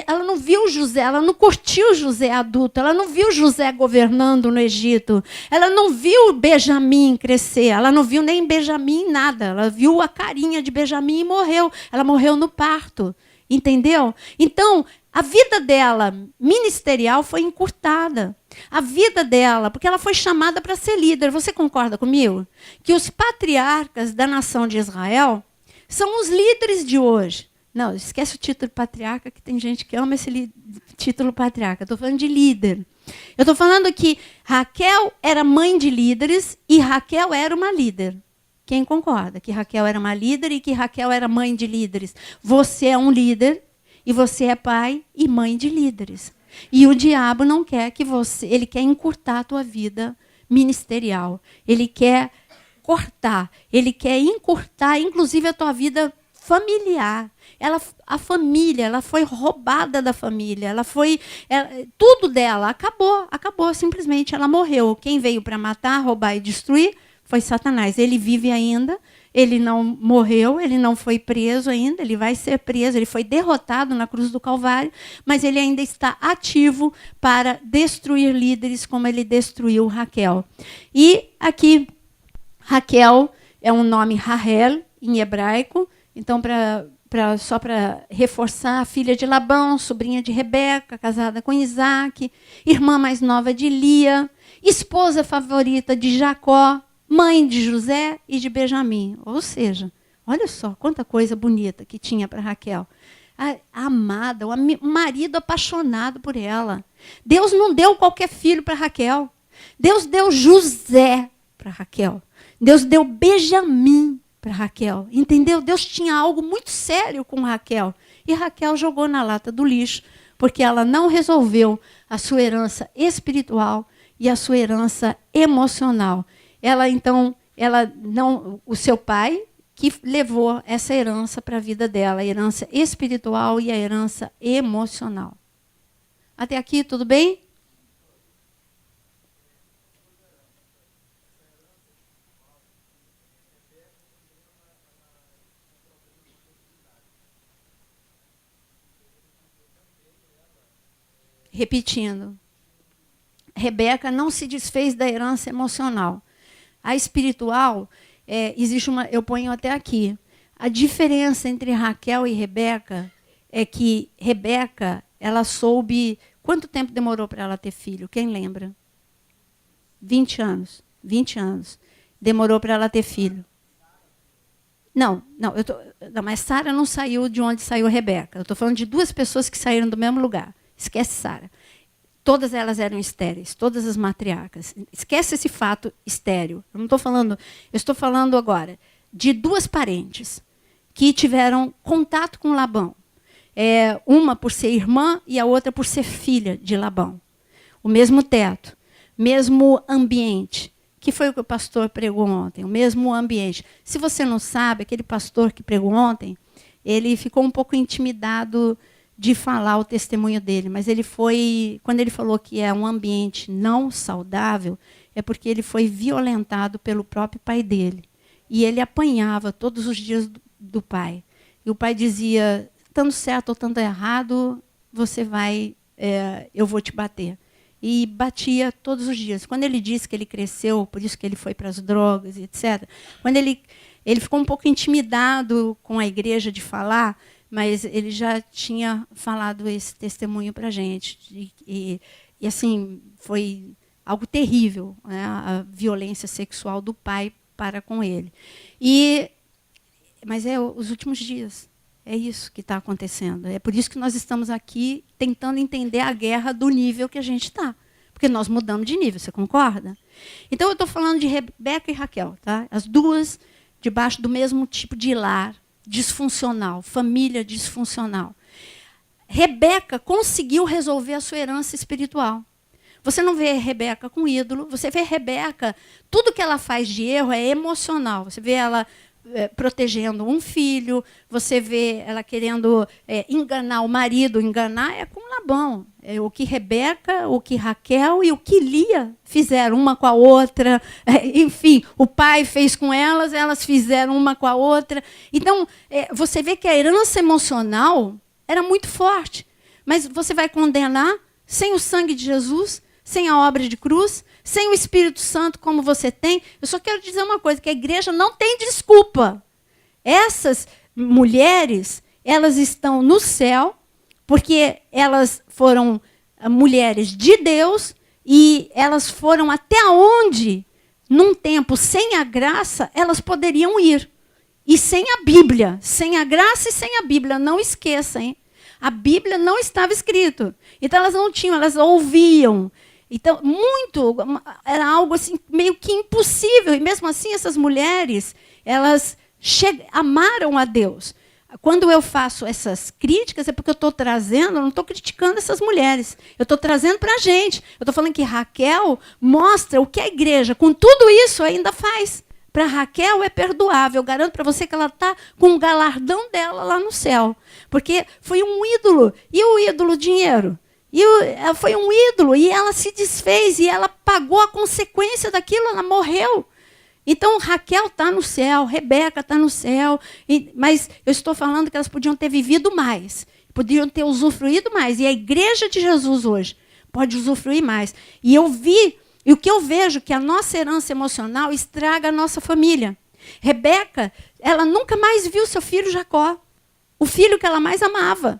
ela não viu José, ela não curtiu José adulto, ela não viu José governando no Egito, ela não viu Benjamim crescer, ela não viu nem Benjamim nada, ela viu a carinha de Benjamim e morreu. Ela morreu no parto, entendeu? Então, a vida dela ministerial foi encurtada. A vida dela, porque ela foi chamada para ser líder. Você concorda comigo? Que os patriarcas da nação de Israel são os líderes de hoje. Não, esquece o título patriarca, que tem gente que ama esse título patriarca. Estou falando de líder. Eu estou falando que Raquel era mãe de líderes e Raquel era uma líder. Quem concorda que Raquel era uma líder e que Raquel era mãe de líderes? Você é um líder e você é pai e mãe de líderes. E o diabo não quer que você... Ele quer encurtar a tua vida ministerial. Ele quer cortar. Ele quer encurtar, inclusive, a tua vida familiar. A família, ela foi roubada da família. Tudo dela acabou simplesmente. Ela morreu. Quem veio para matar, roubar e destruir foi Satanás. Ele vive ainda. Ele não morreu, ele não foi preso ainda, ele vai ser preso, ele foi derrotado na cruz do Calvário, mas ele ainda está ativo para destruir líderes como ele destruiu Raquel. E aqui, Raquel é um nome Rahel, em hebraico, então, só para reforçar, filha de Labão, sobrinha de Rebeca, casada com Isaac, irmã mais nova de Lia, esposa favorita de Jacó, mãe de José e de Benjamim. Ou seja, olha só quanta coisa bonita que tinha para Raquel. A amada, o marido apaixonado por ela. Deus não deu qualquer filho para Raquel. Deus deu José para Raquel. Deus deu Benjamim para Raquel. Entendeu? Deus tinha algo muito sério com Raquel. E Raquel jogou na lata do lixo, porque ela não resolveu a sua herança espiritual e a sua herança emocional. O seu pai que levou essa herança para a vida dela, a herança espiritual e a herança emocional. Até aqui, tudo bem? Repetindo, Rebeca não se desfez da herança emocional. A espiritual, eu ponho até aqui. A diferença entre Raquel e Rebeca é que Rebeca, ela soube... Quanto tempo demorou para ela ter filho? Quem lembra? 20 anos. 20 anos. Demorou para ela ter filho. Não, mas Sara não saiu de onde saiu Rebeca. Eu estou falando de duas pessoas que saíram do mesmo lugar. Esquece Sara. Todas elas eram estéreis, todas as matriarcas. Esquece esse fato estéril. Eu estou falando agora de duas parentes que tiveram contato com Labão. Uma por ser irmã e a outra por ser filha de Labão. O mesmo teto, mesmo ambiente, que foi o que o pastor pregou ontem, o mesmo ambiente. Se você não sabe, aquele pastor que pregou ontem, ele ficou um pouco intimidado de falar o testemunho dele, mas quando ele falou que é um ambiente não saudável, é porque ele foi violentado pelo próprio pai dele. E ele apanhava todos os dias do pai. E o pai dizia, estando certo ou estando errado, eu vou te bater. E batia todos os dias. Quando ele disse que ele cresceu, por isso que ele foi para as drogas, etc., quando ele ficou um pouco intimidado com a igreja de falar, mas ele já tinha falado esse testemunho para a gente. E assim, foi algo terrível, né? A violência sexual do pai para com ele. Mas os últimos dias. É isso que está acontecendo. É por isso que nós estamos aqui tentando entender a guerra do nível que a gente está. Porque nós mudamos de nível, você concorda? Então, eu estou falando de Rebeca e Raquel. Tá? As duas debaixo do mesmo tipo de lar, disfuncional, família disfuncional. Rebeca conseguiu resolver a sua herança espiritual. Você não vê Rebeca com ídolo, você vê Rebeca, tudo que ela faz de erro é emocional. Você vê ela protegendo um filho, você vê ela querendo enganar o marido. Enganar é com Labão. O que Rebeca, o que Raquel e o que Lia fizeram uma com a outra. Enfim, o pai fez com elas, elas fizeram uma com a outra. Então, você vê que a herança emocional era muito forte. Mas você vai condenar sem o sangue de Jesus, sem a obra de cruz, sem o Espírito Santo como você tem. Eu só quero dizer uma coisa, que a igreja não tem desculpa. Essas mulheres, elas estão no céu, porque elas foram mulheres de Deus e elas foram até onde, num tempo sem a graça, elas poderiam ir. E sem a Bíblia, sem a graça e sem a Bíblia, não esqueçam, hein? A Bíblia não estava escrito. Então elas não tinham, elas ouviam. Então, era algo assim, meio que impossível. E mesmo assim, essas mulheres, elas amaram a Deus. Quando eu faço essas críticas, é porque eu estou trazendo, eu não estou criticando essas mulheres. Eu estou trazendo para a gente. Eu estou falando que Raquel mostra o que a igreja, com tudo isso, ainda faz. Para Raquel é perdoável. Eu garanto para você que ela está com o galardão dela lá no céu. Porque foi um ídolo. E o ídolo, dinheiro? Foi um ídolo. E ela se desfez. E ela pagou a consequência daquilo. Ela morreu. Então, Raquel está no céu. Rebeca está no céu. Mas eu estou falando que elas podiam ter vivido mais. Podiam ter usufruído mais. E a igreja de Jesus hoje pode usufruir mais. E o que eu vejo que a nossa herança emocional estraga a nossa família. Rebeca, ela nunca mais viu seu filho Jacó, o filho que ela mais amava.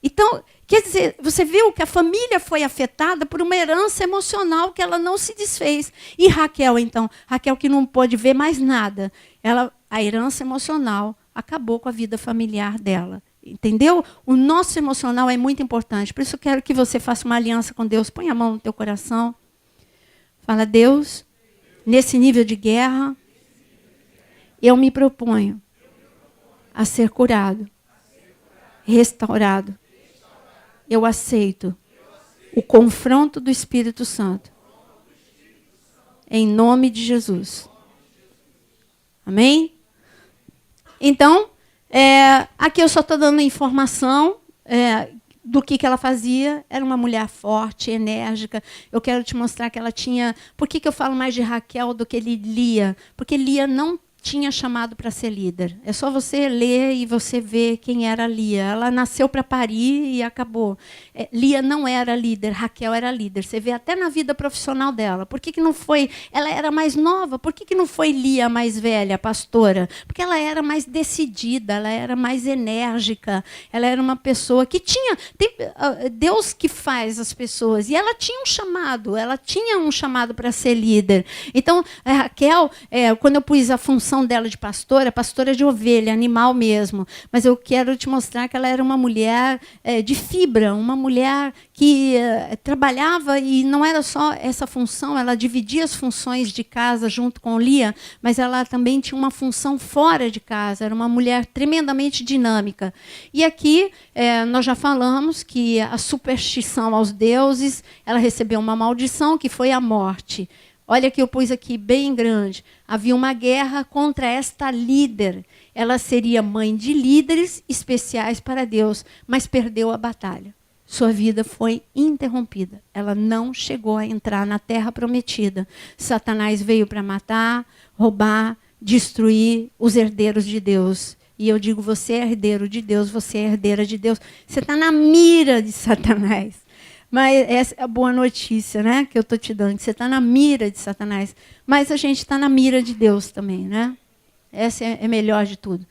Então, quer dizer, você viu que a família foi afetada por uma herança emocional que ela não se desfez. E Raquel, então, Raquel que não pôde ver mais nada, a herança emocional acabou com a vida familiar dela. Entendeu? O nosso emocional é muito importante. Por isso eu quero que você faça uma aliança com Deus. Põe a mão no teu coração. Fala, Deus, nesse nível de guerra, eu me proponho a ser curado, restaurado. Eu aceito o confronto do Espírito Santo. Em nome de Jesus. Amém? Então, aqui eu só estou dando informação do que ela fazia. Era uma mulher forte, enérgica. Eu quero te mostrar que ela tinha... Por que eu falo mais de Raquel do que Lia? Porque Lia não tinha chamado para ser líder. É só você ler e você ver quem era Lia. Ela nasceu para parir e acabou. Lia não era líder, Raquel era líder. Você vê até na vida profissional dela. Por que não foi... Ela era mais nova. Por que não foi Lia mais velha, pastora? Porque ela era mais decidida, ela era mais enérgica. Ela era uma pessoa que tinha... Deus que faz as pessoas. E ela tinha um chamado para ser líder. Então, a Raquel, quando eu pus a função dela de pastora de ovelha, animal mesmo. Mas eu quero te mostrar que ela era uma mulher de fibra, uma mulher que trabalhava, e não era só essa função, ela dividia as funções de casa junto com Lia, mas ela também tinha uma função fora de casa, era uma mulher tremendamente dinâmica. E aqui nós já falamos que a superstição aos deuses, ela recebeu uma maldição, que foi a morte. Olha que eu pus aqui bem grande. Havia uma guerra contra esta líder. Ela seria mãe de líderes especiais para Deus, mas perdeu a batalha. Sua vida foi interrompida. Ela não chegou a entrar na terra prometida. Satanás veio para matar, roubar, destruir os herdeiros de Deus. E eu digo, você é herdeiro de Deus, você é herdeira de Deus. Você está na mira de Satanás. Mas essa é a boa notícia, né, que eu estou te dando, que você está na mira de Satanás. Mas a gente está na mira de Deus também, né? Essa é melhor de tudo.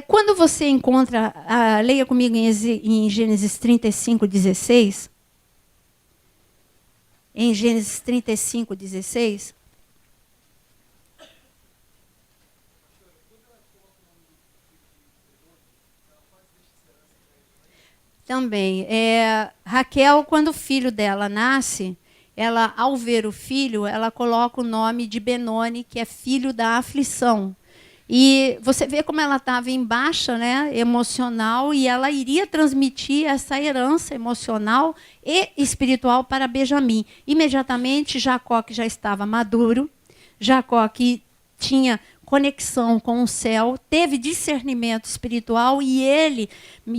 Quando você encontra, leia comigo em Gênesis 35:16. Em Gênesis 35:16. Também. Raquel, quando o filho dela nasce, ela, ao ver o filho, ela coloca o nome de Benoni, que é filho da aflição. E você vê como ela estava em baixa, né, emocional, e ela iria transmitir essa herança emocional e espiritual para Benjamim. Imediatamente, Jacó, que já estava maduro, Jacó, que tinha conexão com o céu, teve discernimento espiritual e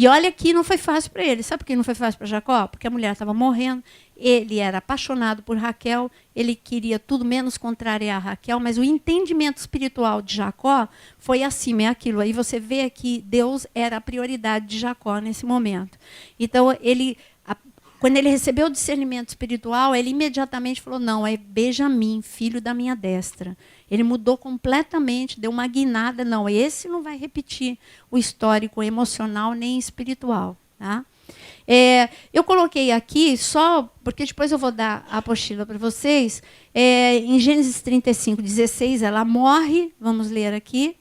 olha que não foi fácil para ele. Sabe por que não foi fácil para Jacó? Porque a mulher estava morrendo, ele era apaixonado por Raquel, ele queria tudo menos contrariar Raquel, mas o entendimento espiritual de Jacó foi acima, é aquilo. Aí você vê que Deus era a prioridade de Jacó nesse momento. Então, quando ele recebeu o discernimento espiritual, ele imediatamente falou, não, é Benjamim, filho da minha destra. Ele mudou completamente, deu uma guinada, não, esse não vai repetir o histórico emocional nem espiritual. Tá? Eu coloquei aqui só, porque depois eu vou dar a apostila para vocês, em Gênesis 35, 16, ela morre, vamos ler aqui,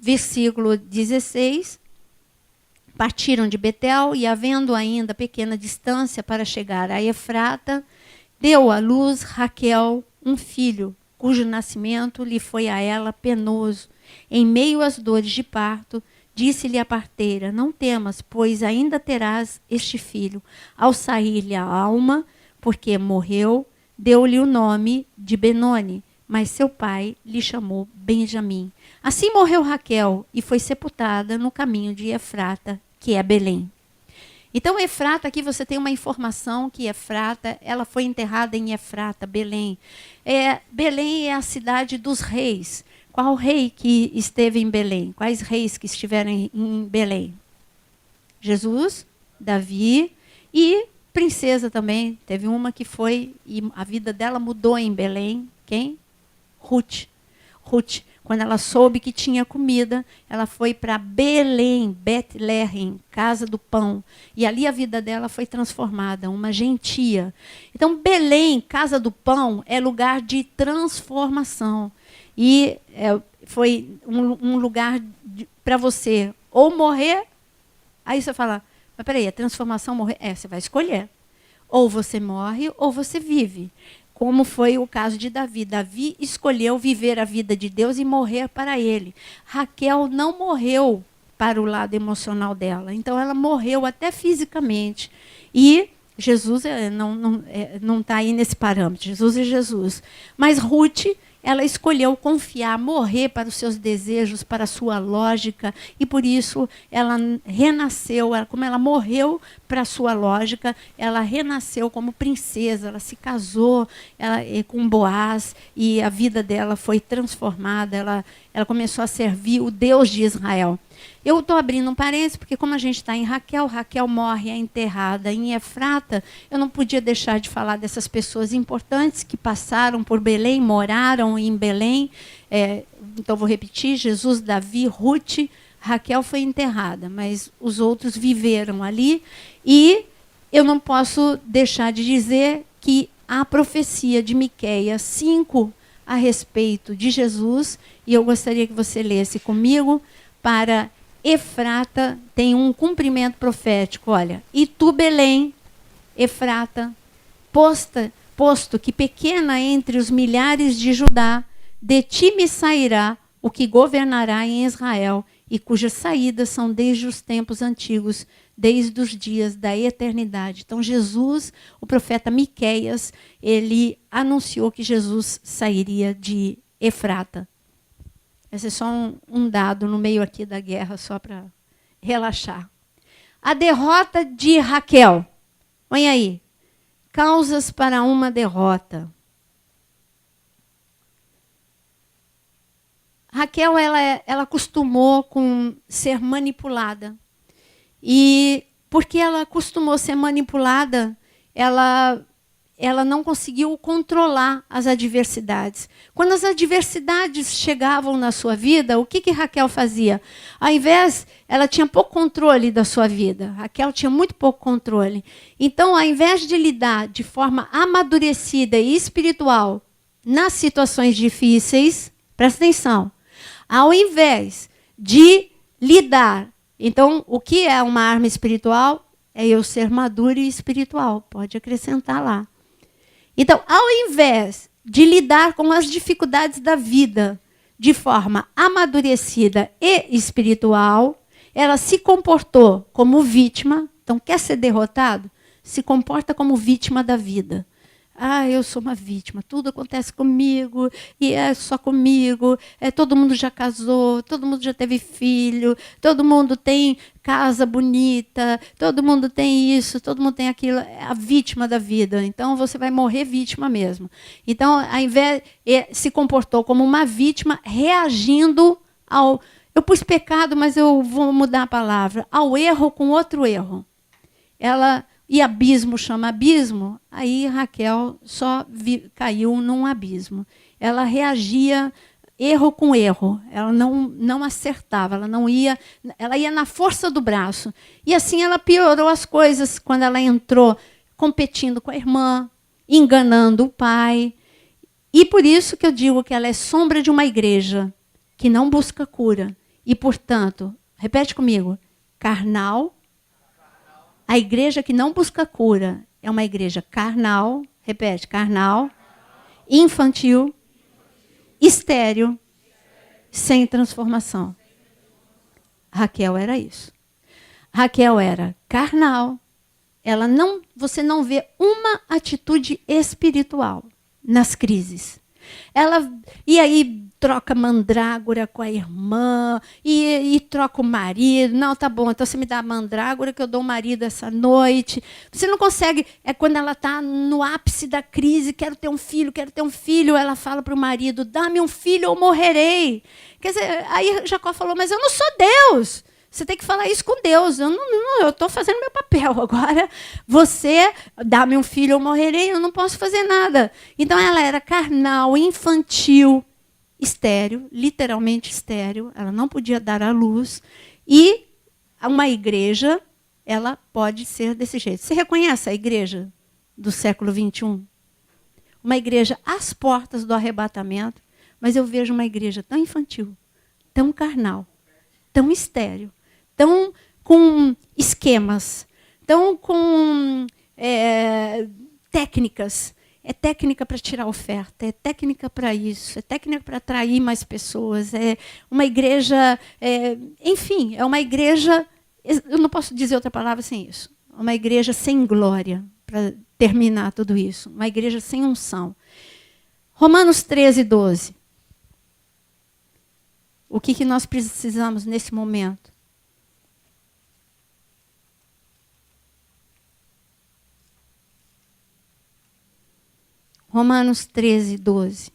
versículo 16, partiram de Betel e, havendo ainda pequena distância para chegar a Efrata, deu à luz Raquel um filho, cujo nascimento lhe foi a ela penoso. Em meio às dores de parto, disse-lhe a parteira, não temas, pois ainda terás este filho. Ao sair-lhe a alma, porque morreu, deu-lhe o nome de Benoni, mas seu pai lhe chamou Benjamim. Assim morreu Raquel e foi sepultada no caminho de Efrata, que é Belém. Então, Efrata, aqui você tem uma informação que Efrata, ela foi enterrada em Efrata, Belém. Belém é a cidade dos reis. Qual rei que esteve em Belém? Quais reis que estiveram em Belém? Jesus, Davi e princesa também. Teve uma que foi, e a vida dela mudou em Belém. Quem? Ruth. Quando ela soube que tinha comida, ela foi para Belém, Betlehem, casa do pão. E ali a vida dela foi transformada, uma gentia. Então, Belém, casa do pão, é lugar de transformação. E foi um lugar para você ou morrer, aí você fala, mas peraí, a transformação morrer? Você vai escolher. Ou você morre ou você vive. Como foi o caso de Davi. Davi escolheu viver a vida de Deus e morrer para ele. Raquel não morreu para o lado emocional dela. Então, ela morreu até fisicamente. E Jesus não está aí nesse parâmetro. Jesus é Jesus. Mas Ruth, ela escolheu confiar, morrer para os seus desejos, para a sua lógica, e por isso ela renasceu, como ela morreu para a sua lógica, ela renasceu como princesa, ela se casou com Boaz, e a vida dela foi transformada, ela começou a servir o Deus de Israel. Eu estou abrindo um parênteses, porque como a gente está em Raquel morre, é enterrada em Efrata, eu não podia deixar de falar dessas pessoas importantes que passaram por Belém, moraram em Belém. Então, vou repetir, Jesus, Davi, Ruth, Raquel foi enterrada, mas os outros viveram ali. E eu não posso deixar de dizer que a profecia de Miqueias 5 a respeito de Jesus, e eu gostaria que você lesse comigo, para Efrata tem um cumprimento profético. Olha, e tu, Belém, Efrata, posto que pequena entre os milhares de Judá, de ti me sairá o que governará em Israel, e cujas saídas são desde os tempos antigos, desde os dias da eternidade. Então, Jesus, o profeta Miqueias, ele anunciou que Jesus sairia de Efrata. Esse é só um dado no meio aqui da guerra, só para relaxar. A derrota de Raquel. Olha aí. Causas para uma derrota. Raquel, ela acostumou com ser manipulada. E porque ela acostumou ser manipulada, ela não conseguiu controlar as adversidades. Quando as adversidades chegavam na sua vida, o que Raquel fazia? Ao invés, ela tinha pouco controle da sua vida. Raquel tinha muito pouco controle. Então, ao invés de lidar de forma amadurecida e espiritual nas situações difíceis, presta atenção, ao invés de lidar, então, o que é uma arma espiritual? É eu ser maduro e espiritual. Pode acrescentar lá. Então, ao invés de lidar com as dificuldades da vida de forma amadurecida e espiritual, ela se comportou como vítima. Então, quer ser derrotado? Se comporta como vítima da vida. eu sou uma vítima, tudo acontece comigo, e é só comigo, todo mundo já casou, todo mundo já teve filho, todo mundo tem casa bonita, todo mundo tem isso, todo mundo tem aquilo, é a vítima da vida. Então, você vai morrer vítima mesmo. Então, ao invés, se comportou como uma vítima, reagindo ao... Eu pus pecado, mas eu vou mudar a palavra. Ao erro com outro erro. E abismo chama abismo, aí Raquel só caiu num abismo. Ela reagia erro com erro. Ela não acertava, ela ia na força do braço. E assim ela piorou as coisas quando ela entrou competindo com a irmã, enganando o pai. E por isso que eu digo que ela é sombra de uma igreja que não busca cura. E, portanto, repete comigo, carnal. A igreja que não busca cura é uma igreja carnal, repete, carnal, infantil, estéril, sem transformação. Raquel era isso. Raquel era carnal. Você não vê uma atitude espiritual nas crises. E aí troca mandrágora com a irmã, e troca o marido. Não, tá bom, então você me dá a mandrágora que eu dou o marido essa noite. Você não consegue, quando ela está no ápice da crise, quero ter um filho, ela fala para o marido, dá-me um filho ou morrerei. Quer dizer, aí Jacó falou, mas eu não sou Deus. Você tem que falar isso com Deus. Eu estou fazendo meu papel. Agora, você dá-me um filho ou morrerei, eu não posso fazer nada. Então, ela era carnal, infantil, estéril, literalmente estéril. Ela não podia dar à luz. E uma igreja, ela pode ser desse jeito. Você reconhece a igreja do século XXI? Uma igreja às portas do arrebatamento, mas eu vejo uma igreja tão infantil, tão carnal, tão estéril, tão com esquemas, tão com técnicas. É técnica para tirar oferta, é técnica para isso, é técnica para atrair mais pessoas. É uma igreja, enfim, é uma igreja, eu não posso dizer outra palavra sem isso, uma igreja sem glória, para terminar tudo isso, uma igreja sem unção. Romanos 13, 12. O que nós precisamos nesse momento? Romanos 13, 12.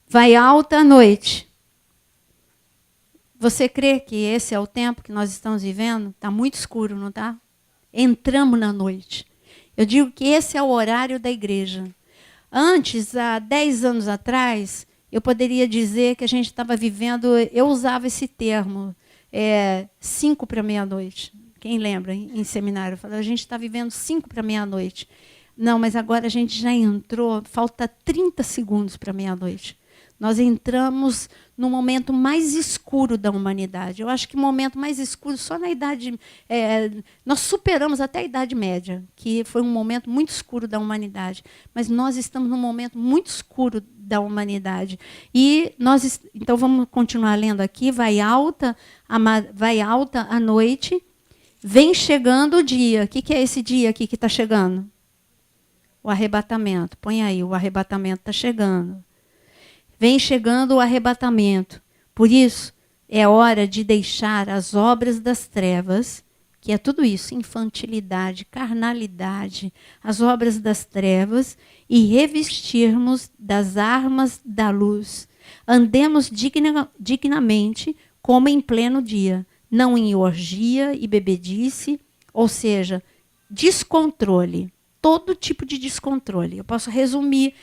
Vai alta a noite. Você crê que esse é o tempo que nós estamos vivendo? Está muito escuro, não está? Entramos na noite. Eu digo que esse é o horário da igreja. Antes, há 10 anos atrás, eu poderia dizer que a gente estava vivendo, eu usava esse termo, 5 para meia-noite. Quem lembra, em seminário, eu falei, a gente está vivendo 5 para meia-noite. Não, mas agora a gente já entrou, falta 30 segundos para meia-noite. Nós entramos no momento mais escuro da humanidade. Eu acho que o momento mais escuro, só na idade... nós superamos até a Idade Média, que foi um momento muito escuro da humanidade. Mas nós estamos num momento muito escuro da humanidade. Então, vamos continuar lendo aqui. Vai alta a noite, vem chegando o dia. O que é esse dia aqui que está chegando? O arrebatamento. Põe aí, o arrebatamento está chegando. Vem chegando o arrebatamento. Por isso, é hora de deixar as obras das trevas, que é tudo isso, infantilidade, carnalidade, as obras das trevas, e revestirmos das armas da luz. Andemos dignamente, como em pleno dia, não em orgia e bebedice, ou seja, descontrole. Todo tipo de descontrole. Eu posso resumir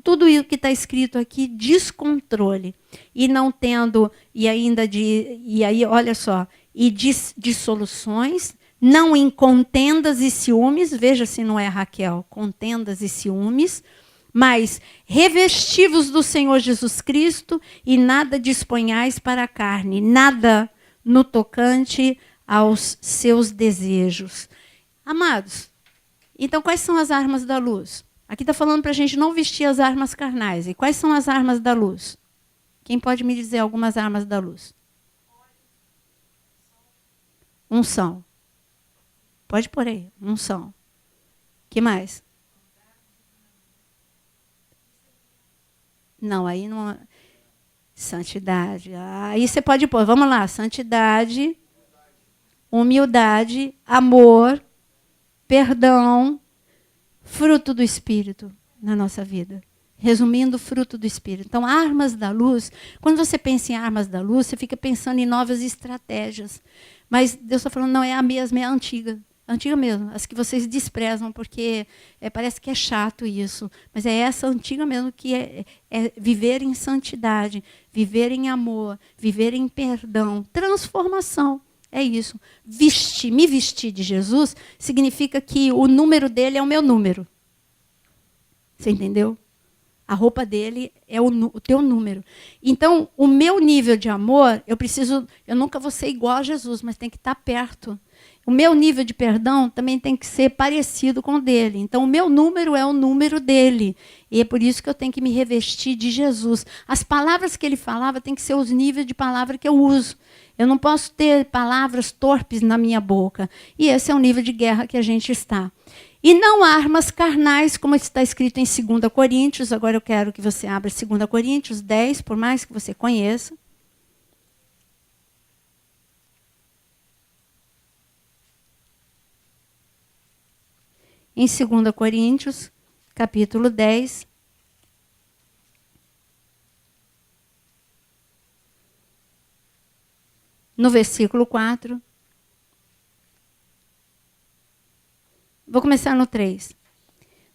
tudo isso que está escrito aqui, descontrole. E não tendo, e aí, olha só, e dissoluções, não em contendas e ciúmes, veja se não é Raquel, contendas e ciúmes, mas revestivos do Senhor Jesus Cristo e nada disponhais para a carne, nada no tocante aos seus desejos. Amados, então, quais são as armas da luz? Aqui está falando para a gente não vestir as armas carnais. E quais são as armas da luz? Quem pode me dizer algumas armas da luz? Unção. Pode pôr aí, unção. Que mais? Não, aí não... Santidade. Aí você pode pôr, vamos lá, santidade, humildade, amor, perdão, fruto do Espírito na nossa vida. Resumindo, fruto do Espírito. Então, armas da luz, quando você pensa em armas da luz, você fica pensando em novas estratégias. Mas Deus está falando, não, é a mesma, é a antiga. Antiga mesmo, as que vocês desprezam, porque parece que é chato isso. Mas é essa antiga mesmo, que é viver em santidade, viver em amor, viver em perdão, transformação. É isso. Me vestir de Jesus significa que o número dele é o meu número. Você entendeu? A roupa dele é o teu número. Então, o meu nível de amor, eu nunca vou ser igual a Jesus, mas tem que estar perto. O meu nível de perdão também tem que ser parecido com o dele. Então, o meu número é o número dele. E é por isso que eu tenho que me revestir de Jesus. As palavras que ele falava têm que ser os níveis de palavra que eu uso. Eu não posso ter palavras torpes na minha boca. E esse é o nível de guerra que a gente está. E não armas carnais, como está escrito em 2 Coríntios. Agora eu quero que você abra 2 Coríntios 10, por mais que você conheça. Em 2 Coríntios, capítulo 10. No versículo 4. Vou começar no 3.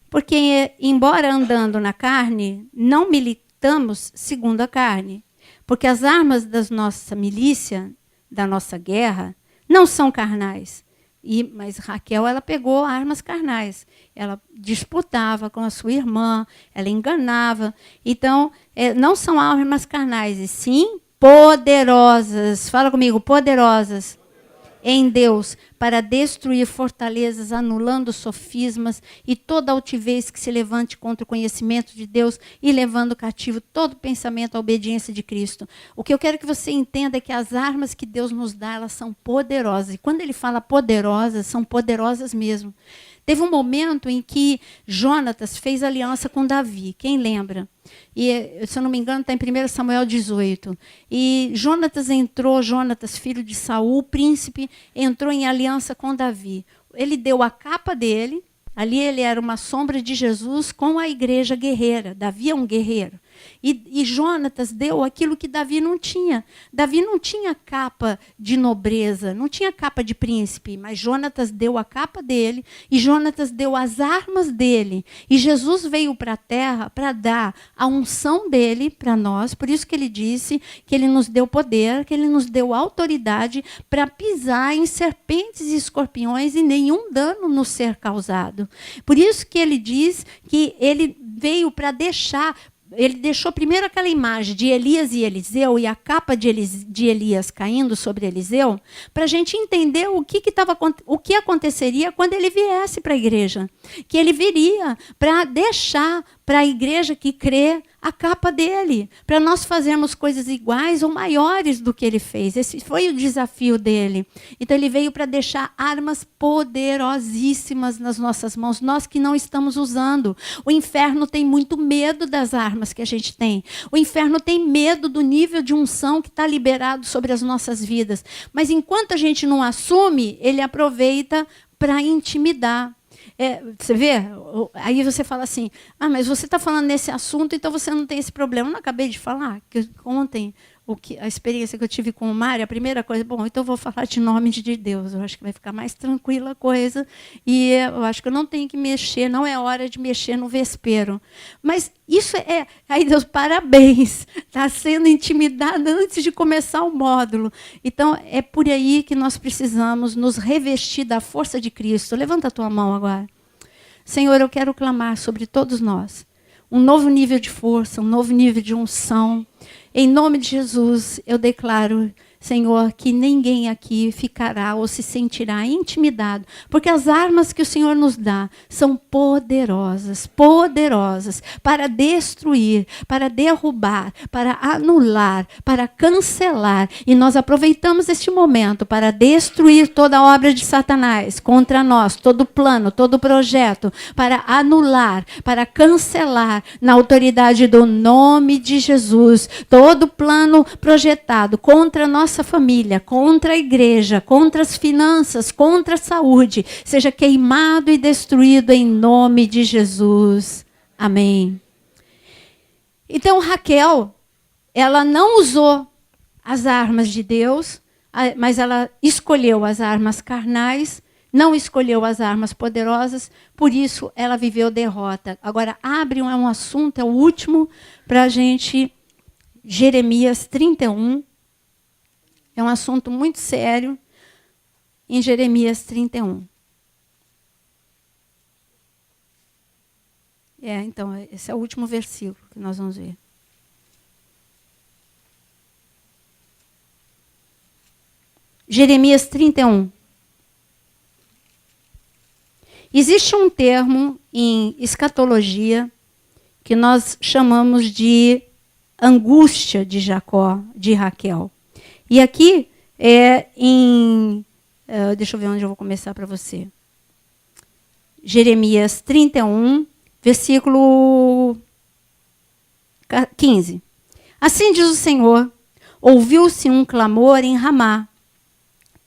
Porque, embora andando na carne, não militamos segundo a carne. Porque as armas da nossa milícia, da nossa guerra, não são carnais. Mas Raquel, ela pegou armas carnais. Ela disputava com a sua irmã, ela enganava. Então, não são armas carnais, e sim poderosas. Fala comigo, poderosas. Em Deus, para destruir fortalezas, anulando sofismas e toda altivez que se levante contra o conhecimento de Deus e levando cativo todo pensamento à obediência de Cristo. O que eu quero que você entenda é que as armas que Deus nos dá, elas são poderosas. E quando ele fala poderosas, são poderosas mesmo. Teve um momento em que Jonatas fez aliança com Davi, quem lembra? E, se eu não me engano, está em 1 Samuel 18. E Jonatas, filho de Saul, príncipe, entrou em aliança com Davi. Ele deu a capa dele, ali ele era uma sombra de Jesus com a igreja guerreira. Davi é um guerreiro. E Jonatas deu aquilo que Davi não tinha. Davi não tinha capa de nobreza, não tinha capa de príncipe, mas Jonatas deu a capa dele e Jonatas deu as armas dele. E Jesus veio para a terra para dar a unção dele para nós. Por isso que ele disse que ele nos deu poder, que ele nos deu autoridade para pisar em serpentes e escorpiões e nenhum dano nos ser causado. Por isso que ele diz que ele veio para deixar... Ele deixou primeiro aquela imagem de Elias e Eliseu e a capa de Elias caindo sobre Eliseu, para a gente entender o que aconteceria quando ele viesse para a igreja. Que ele viria para deixar para a igreja que crê a capa dele, para nós fazermos coisas iguais ou maiores do que ele fez. Esse foi o desafio dele. Então ele veio para deixar armas poderosíssimas nas nossas mãos, nós que não estamos usando. O inferno tem muito medo das armas que a gente tem. O inferno tem medo do nível de unção que está liberado sobre as nossas vidas. Mas enquanto a gente não assume, ele aproveita para intimidar. Você vê? Aí você fala assim, mas você está falando nesse assunto, então você não tem esse problema. Eu não acabei de falar, que ontem a experiência que eu tive com o Mário, a primeira coisa, então eu vou falar de nome de Deus, eu acho que vai ficar mais tranquila a coisa, e eu acho que eu não tenho que mexer, não é hora de mexer no vespeiro. Mas isso aí Deus, parabéns, está sendo intimidada antes de começar o módulo. Então, é por aí que nós precisamos nos revestir da força de Cristo. Levanta a tua mão agora. Senhor, eu quero clamar sobre todos nós um novo nível de força, um novo nível de unção. Em nome de Jesus, eu declaro Senhor, que ninguém aqui ficará ou se sentirá intimidado, porque as armas que o Senhor nos dá são poderosas, poderosas para destruir, para derrubar, para anular, para cancelar. E nós aproveitamos este momento para destruir toda a obra de Satanás contra nós, todo plano, todo projeto, para anular, para cancelar na autoridade do nome de Jesus, todo plano projetado contra a nossa família, contra a igreja, contra as finanças, contra a saúde, seja queimado e destruído em nome de Jesus. Amém. Então Raquel, ela não usou as armas de Deus, mas ela escolheu as armas carnais, não escolheu as armas poderosas, por isso ela viveu derrota. Agora, abre um assunto, é o último, para a gente, Jeremias 31. É um assunto muito sério, em Jeremias 31. Então, esse é o último versículo que nós vamos ver. Jeremias 31. Existe um termo em escatologia que nós chamamos de angústia de Jacó, de Raquel. E aqui deixa eu ver onde eu vou começar para você. Jeremias 31, versículo 15. Assim diz o Senhor, ouviu-se um clamor em Ramá,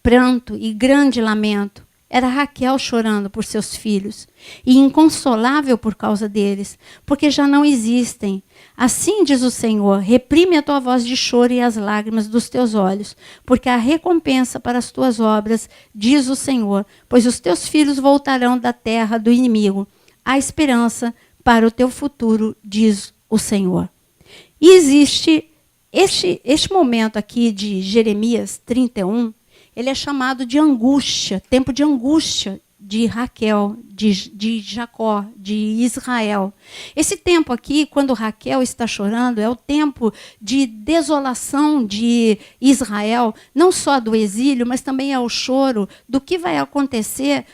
pranto e grande lamento. Era Raquel chorando por seus filhos, e inconsolável por causa deles, porque já não existem. Assim diz o Senhor, reprime a tua voz de choro e as lágrimas dos teus olhos, porque há recompensa para as tuas obras, diz o Senhor, pois os teus filhos voltarão da terra do inimigo. Há esperança para o teu futuro, diz o Senhor. E existe este momento aqui de Jeremias 31, ele é chamado de angústia, tempo de angústia de Raquel, de Jacó, de Israel. Esse tempo aqui, quando Raquel está chorando, é o tempo de desolação de Israel, não só do exílio, mas também é o choro do que vai acontecer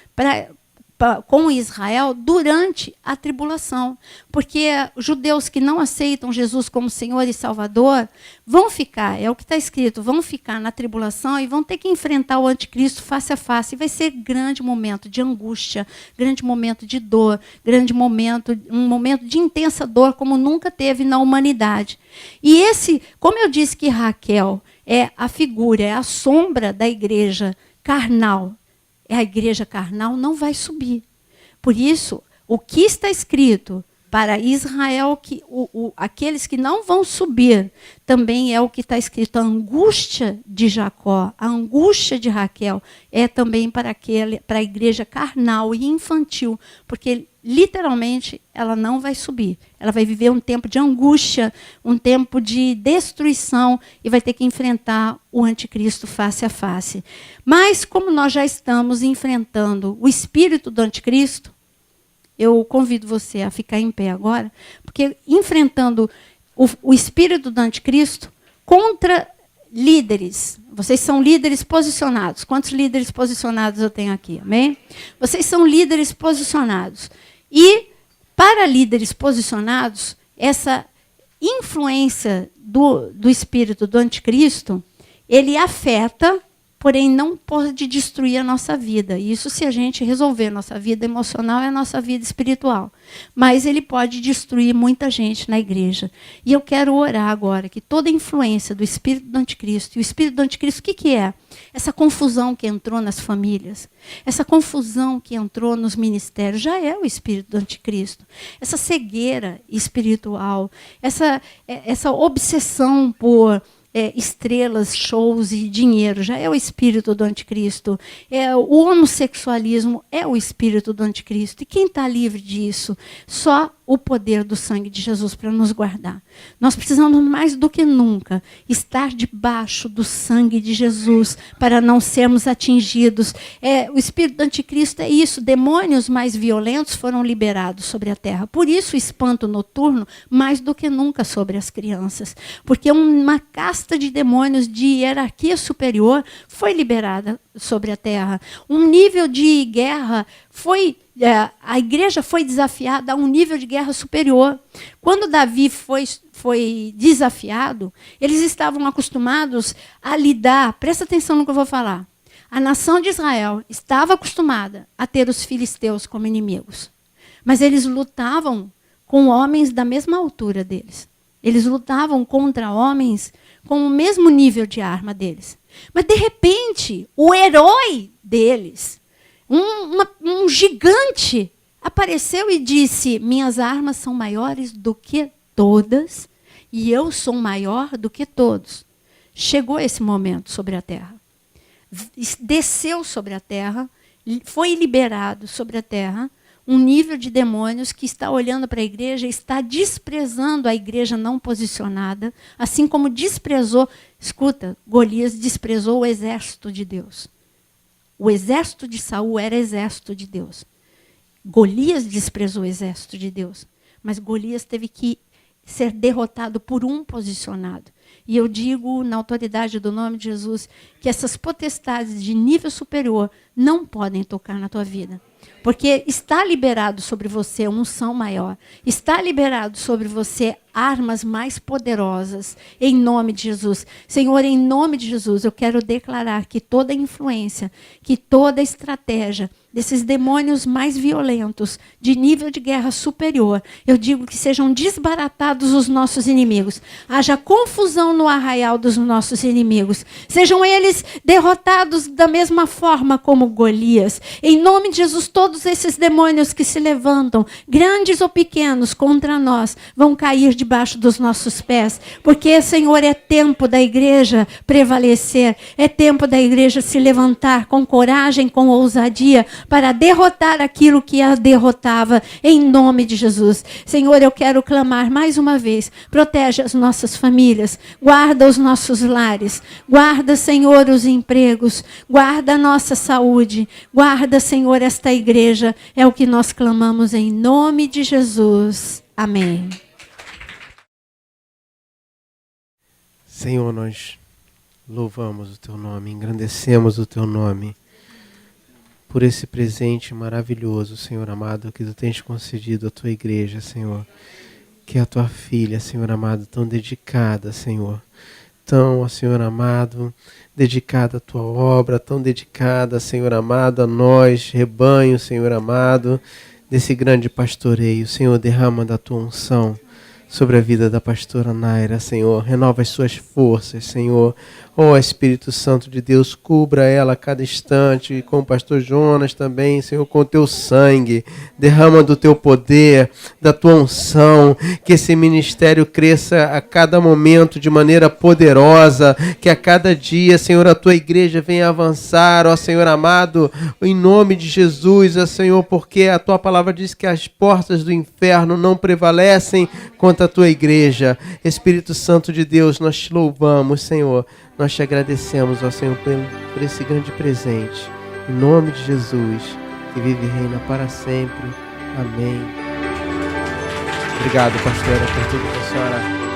com Israel durante a tribulação. Porque judeus que não aceitam Jesus como Senhor e Salvador vão ficar, é o que está escrito, vão ficar na tribulação e vão ter que enfrentar o anticristo face a face. E vai ser grande momento de angústia, grande momento de dor, um momento de intensa dor como nunca teve na humanidade. E como eu disse que Raquel é a figura, é a sombra da igreja carnal, a igreja carnal não vai subir. Por isso, o que está escrito para Israel, aqueles que não vão subir, também é o que está escrito. A angústia de Jacó, a angústia de Raquel, é também para a igreja carnal e infantil, porque literalmente ela não vai subir. Ela vai viver um tempo de angústia, um tempo de destruição e vai ter que enfrentar o anticristo face a face. Mas como nós já estamos enfrentando o espírito do anticristo, eu convido você a ficar em pé agora, porque enfrentando o espírito do anticristo contra líderes. Vocês são líderes posicionados. Quantos líderes posicionados eu tenho aqui? Amém? Vocês são líderes posicionados. E para líderes posicionados, essa influência do espírito do anticristo, ele afeta, porém não pode destruir a nossa vida. Isso se a gente resolver a nossa vida emocional e a nossa vida espiritual. Mas ele pode destruir muita gente na igreja. E eu quero orar agora que toda a influência do espírito do anticristo, e o espírito do anticristo, o que é? Essa confusão que entrou nas famílias, essa confusão que entrou nos ministérios, já é o espírito do anticristo. Essa cegueira espiritual, essa obsessão por estrelas, shows e dinheiro, já é o espírito do anticristo. O homossexualismo é o espírito do anticristo. E quem está livre disso? Só o poder do sangue de Jesus para nos guardar. Nós precisamos mais do que nunca estar debaixo do sangue de Jesus para não sermos atingidos. O espírito do anticristo é isso. Demônios mais violentos foram liberados sobre a terra. Por isso o espanto noturno mais do que nunca sobre as crianças. Porque uma casta de demônios de hierarquia superior foi liberada sobre a terra. Um nível de guerra a igreja foi desafiada a um nível de guerra superior. Quando Davi foi desafiado, eles estavam acostumados a lidar, presta atenção no que eu vou falar. A nação de Israel estava acostumada a ter os filisteus como inimigos. Mas eles lutavam com homens da mesma altura deles. Eles lutavam contra homens com o mesmo nível de arma deles. Mas, de repente, o herói deles, um gigante, apareceu e disse: minhas armas são maiores do que todas e eu sou maior do que todos. Chegou esse momento sobre a terra. Desceu sobre a terra, foi liberado sobre a terra um nível de demônios que está olhando para a igreja, está desprezando a igreja não posicionada, assim como desprezou, escuta, Golias desprezou o exército de Deus. O exército de Saul era exército de Deus. Golias desprezou o exército de Deus, mas Golias teve que ser derrotado por um posicionado. E eu digo, na autoridade do nome de Jesus, que essas potestades de nível superior não podem tocar na tua vida. Porque está liberado sobre você unção maior. Está liberado sobre você armas mais poderosas. Em nome de Jesus. Senhor, em nome de Jesus, eu quero declarar que toda influência, que toda estratégia desses demônios mais violentos, de nível de guerra superior, eu digo que sejam desbaratados os nossos inimigos. Haja confusão no arraial dos nossos inimigos. Sejam eles derrotados da mesma forma como Golias. Em nome de Jesus, todos esses demônios que se levantam, grandes ou pequenos, contra nós, vão cair debaixo dos nossos pés. Porque, Senhor, é tempo da igreja prevalecer. É tempo da igreja se levantar com coragem, com ousadia, para derrotar aquilo que a derrotava, em nome de Jesus. Senhor, eu quero clamar mais uma vez, protege as nossas famílias, guarda os nossos lares, guarda, Senhor, os empregos, guarda a nossa saúde, guarda, Senhor, esta igreja, é o que nós clamamos em nome de Jesus. Amém. Senhor, nós louvamos o Teu nome, engrandecemos o Teu nome, por esse presente maravilhoso, Senhor amado, que Tu tens concedido à Tua igreja, Senhor. Que é a Tua filha, Senhor amado, tão dedicada, Senhor. Tão, ó Senhor amado, dedicada à Tua obra, tão dedicada, Senhor amado, a nós, rebanho, Senhor amado, desse grande pastoreio. Senhor, derrama da Tua unção sobre a vida da pastora Naira, Senhor. Renova as suas forças, Senhor. Ó Espírito Santo de Deus, cubra ela a cada instante, com o pastor Jonas também, Senhor, com o Teu sangue. Derrama do Teu poder, da Tua unção, que esse ministério cresça a cada momento de maneira poderosa, que a cada dia, Senhor, a Tua igreja venha avançar, ó Senhor amado, em nome de Jesus, ó Senhor, porque a Tua palavra diz que as portas do inferno não prevalecem contra a Tua igreja. Espírito Santo de Deus, nós Te louvamos, Senhor. Nós Te agradecemos, ó Senhor, por esse grande presente. Em nome de Jesus, que vive e reina para sempre. Amém. Obrigado, pastora, por tudo que a senhora